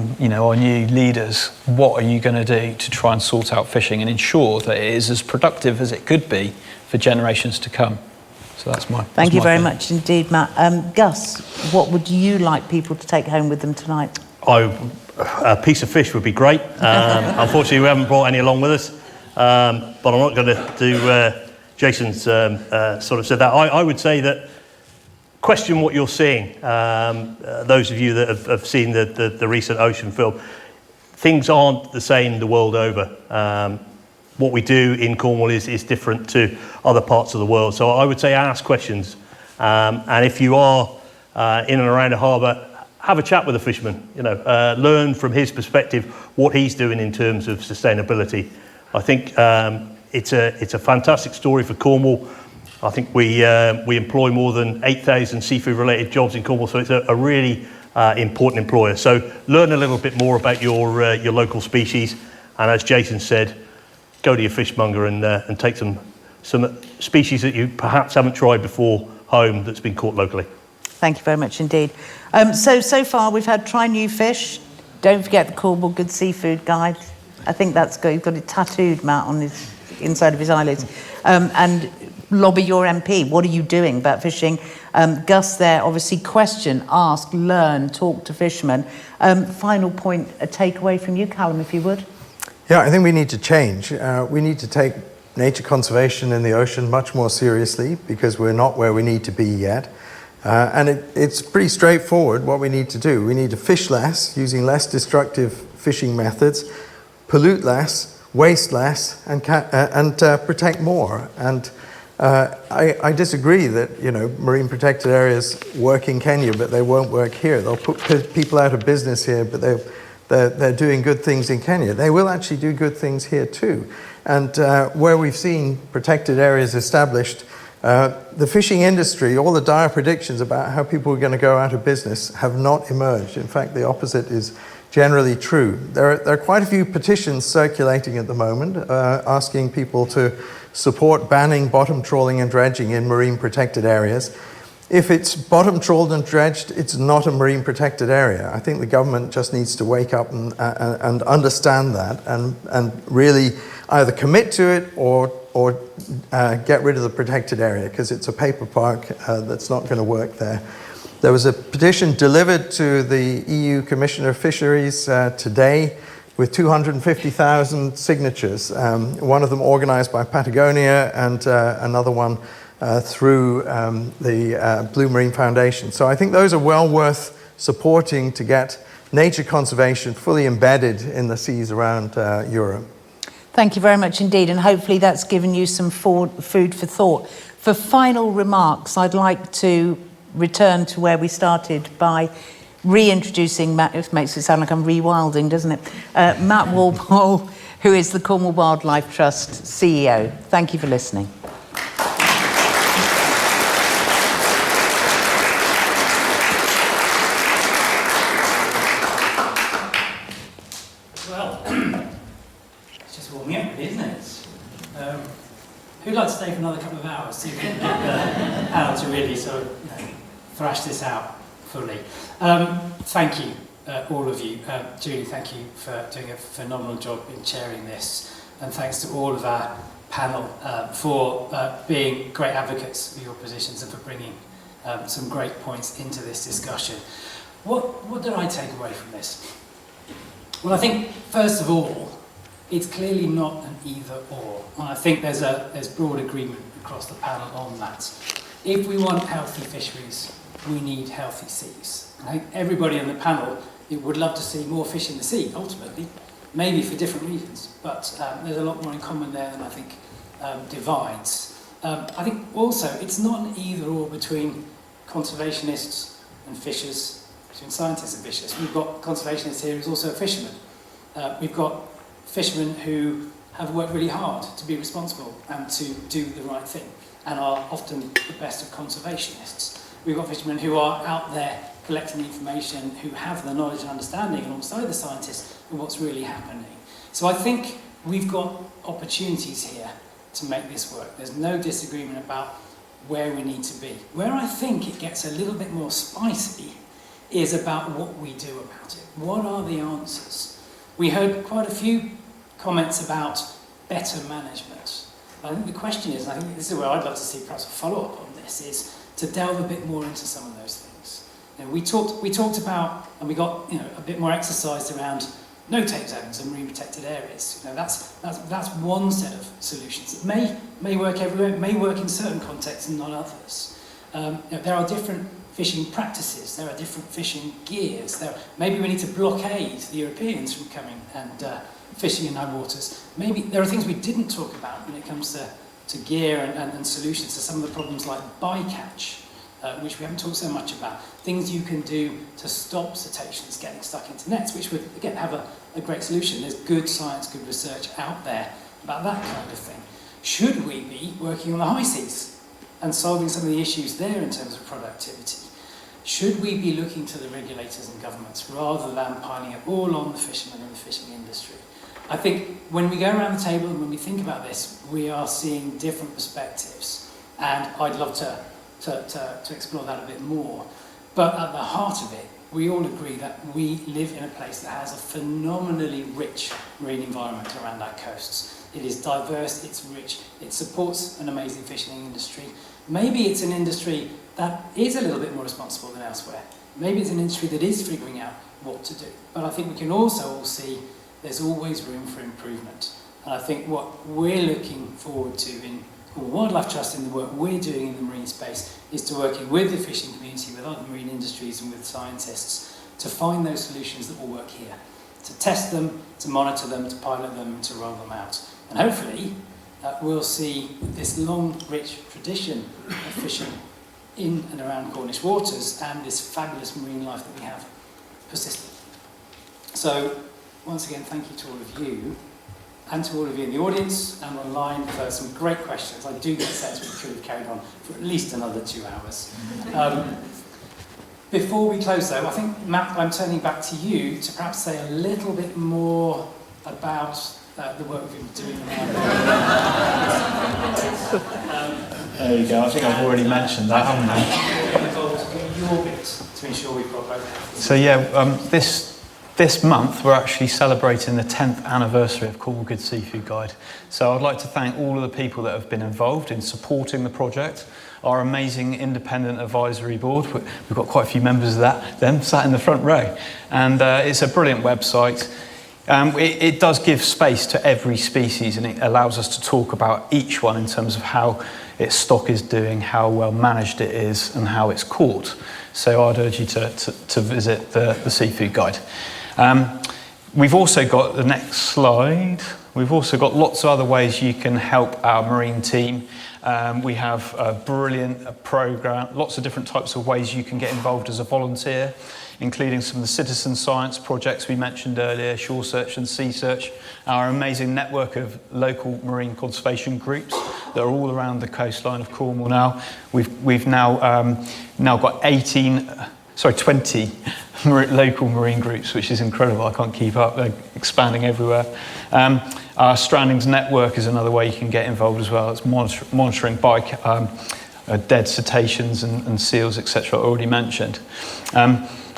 new leaders, what are you going to do to try and sort out fishing and ensure that it is as productive as it could be for generations to come. So that's my. Thank you very much indeed, Matt. Gus, what would you like people to take home with them tonight? A piece of fish would be great. Unfortunately, we haven't brought any along with us. but I'm not going to do Jason's sort of said that. I would say that question what you're seeing. Those of you that have seen the recent ocean film, things aren't the same the world over. What we do in Cornwall is different to other parts of the world. So I would say ask questions. And if you are in and around the harbour, have a chat with a fisherman. Learn from his perspective what he's doing in terms of sustainability. I think it's a fantastic story for Cornwall. I think we employ more than 8,000 seafood-related jobs in Cornwall, so it's a really important employer. So learn a little bit more about your local species, and as Jason said, go to your fishmonger and take some species that you perhaps haven't tried before home that's been caught locally. Thank you very much indeed. So far we've had try new fish. Don't forget the Cornwall Good Seafood Guide. I think that's good. He's got it tattooed, Matt, on his inside of his eyelids. And lobby your MP. What are you doing about fishing? Gus there, obviously question, ask, learn, talk to fishermen. Final point, a takeaway from you, Callum, if you would. Yeah, I think we need to change. We need to take nature conservation in the ocean much more seriously because we're not where we need to be yet. And it's pretty straightforward what we need to do. We need to fish less, using less destructive fishing methods, pollute less, waste less, and protect more. And I disagree that marine protected areas work in Kenya, but they won't work here. They'll put people out of business here, but they're doing good things in Kenya. They will actually do good things here too. And where we've seen protected areas established, the fishing industry, all the dire predictions about how people are going to go out of business have not emerged. In fact, the opposite is generally true. There are quite a few petitions circulating at the moment asking people to support banning bottom trawling and dredging in marine protected areas. If it's bottom trawled and dredged, it's not a marine protected area. I think the government just needs to wake up and understand that and really either commit to it or get rid of the protected area, because it's a paper park that's not going to work there. There was a petition delivered to the EU Commissioner of Fisheries today with 250,000 signatures, one of them organised by Patagonia and another one through the Blue Marine Foundation. So I think those are well worth supporting to get nature conservation fully embedded in the seas around Europe. Thank you very much indeed, and hopefully that's given you some food for thought. For final remarks, I'd like to return to where we started by reintroducing Matt. It makes it sound like I'm rewilding, doesn't it? Matt Walpole, who is the Cornwall Wildlife Trust CEO. Thank you for listening. Who'd like to stay for another couple of hours so you can get the panel to really sort of thrash this out fully? Thank you, all of you. Julie, thank you for doing a phenomenal job in chairing this, and thanks to all of our panel for being great advocates for your positions and for bringing some great points into this discussion. What did I take away from this? Well, I think, first of all, it's clearly not an either-or, and I think there's broad agreement across the panel on that. If we want healthy fisheries, we need healthy seas. I think everybody on the panel would love to see more fish in the sea, ultimately, maybe for different reasons, but there's a lot more in common there than I think divides. I think also it's not an either-or between conservationists and fishers, between scientists and fishers. We've got conservationists here who's also a fisherman. We've got fishermen who have worked really hard to be responsible and to do the right thing and are often the best of conservationists. We've got fishermen who are out there collecting information, who have the knowledge and understanding alongside the scientists of what's really happening. So I think we've got opportunities here to make this work. There's no disagreement about where we need to be. Where I think it gets a little bit more spicy is about what we do about it. What are the answers? We heard quite a few comments about better management. I think the question is, and I think this is where I'd love to see perhaps a follow-up on this, is to delve a bit more into some of those things. We talked about, and we got a bit more exercised around no-take zones and marine protected areas. You know, that's one set of solutions. It may work everywhere, it may work in certain contexts and not others. You know, there are different fishing practices, there are different fishing gears. Maybe we need to blockade the Europeans from coming and fishing in our waters. Maybe there are things we didn't talk about when it comes to gear and solutions to some of the problems like bycatch, which we haven't talked so much about. Things you can do to stop cetaceans getting stuck into nets, which would, again, have a great solution. There's good science, good research out there about that kind of thing. Should we be working on the high seas and solving some of the issues there in terms of productivity? Should we be looking to the regulators and governments rather than piling it all on the fishermen and the fishing industry? I think when we go around the table and when we think about this, we are seeing different perspectives, and I'd love to explore that a bit more. But at the heart of it, we all agree that we live in a place that has a phenomenally rich marine environment around our coasts. It is diverse, it's rich, it supports an amazing fishing industry. Maybe it's an industry that is a little bit more responsible than elsewhere. Maybe it's an industry that is figuring out what to do. But I think we can also all see there's always room for improvement. And I think what we're looking forward to in Cornwall Wildlife Trust, in the work we're doing in the marine space, is to working with the fishing community, with other marine industries and with scientists to find those solutions that will work here, to test them, to monitor them, to pilot them, to roll them out. And hopefully we'll see this long, rich tradition of fishing in and around Cornish waters and this fabulous marine life that we have persisting. So once again, thank you to all of you, and to all of you in the audience and online for some great questions. I do get the sense we could have carried on for at least another 2 hours. Before we close though, I think, Matt, I'm turning back to you to perhaps say a little bit more about the work we've been doing around There you go, I think I've already mentioned that, haven't I? Your bit to ensure we've got both. So yeah, this month we're actually celebrating the 10th anniversary of Cornwall Good Seafood Guide. So I'd like to thank all of the people that have been involved in supporting the project. Our amazing independent advisory board, we've got quite a few members of them sat in the front row. And it's a brilliant website. It does give space to every species, and it allows us to talk about each one in terms of how its stock is doing, how well managed it is, and how it's caught. So I'd urge you to visit the Seafood Guide. We've also got the next slide. We've also got lots of other ways you can help our marine team. We have a brilliant programme, lots of different types of ways you can get involved as a volunteer, including some of the citizen science projects we mentioned earlier, Shore Search and Sea Search, our amazing network of local marine conservation groups that are all around the coastline of Cornwall now. We've now got 20 local marine groups, which is incredible. I can't keep up. They're expanding everywhere. Our Strandings network is another way you can get involved as well. It's monitoring dead cetaceans and seals, etc. already mentioned.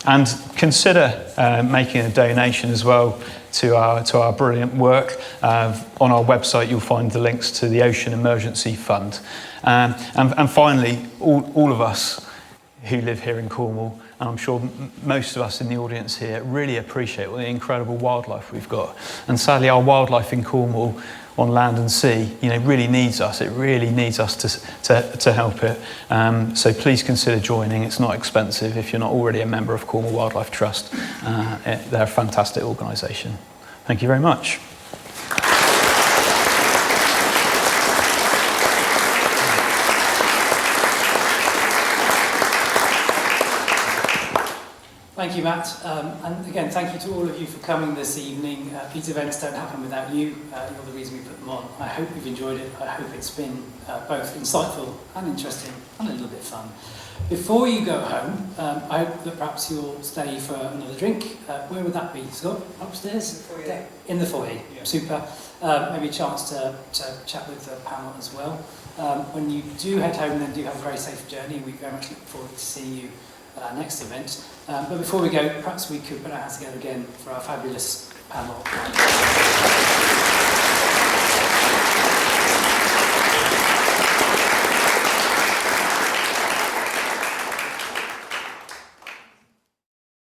And consider making a donation as well to our brilliant work. On our website you'll find the links to the Ocean Emergency Fund. And finally, all of us who live here in Cornwall, and I'm sure most of us in the audience here really appreciate the incredible wildlife we've got. And sadly our wildlife in Cornwall on land and sea, really needs us. It really needs us to help it. So please consider joining. It's not expensive if you're not already a member of Cornwall Wildlife Trust. They're a fantastic organisation. Thank you very much. Thank you, Matt. And again, thank you to all of you for coming this evening. These events don't happen without you. You're the reason we put them on. I hope you've enjoyed it. I hope it's been both insightful and interesting and a little bit fun. Before you go home, I hope that perhaps you'll stay for another drink. Where would that be, Scott? Upstairs? In the foyer. Yeah. Super. Maybe a chance to chat with the panel as well. When you do head home, then do have a very safe journey. We very much look forward to seeing you at our next event. But before we go, perhaps we could put our hands together again for our fabulous panel.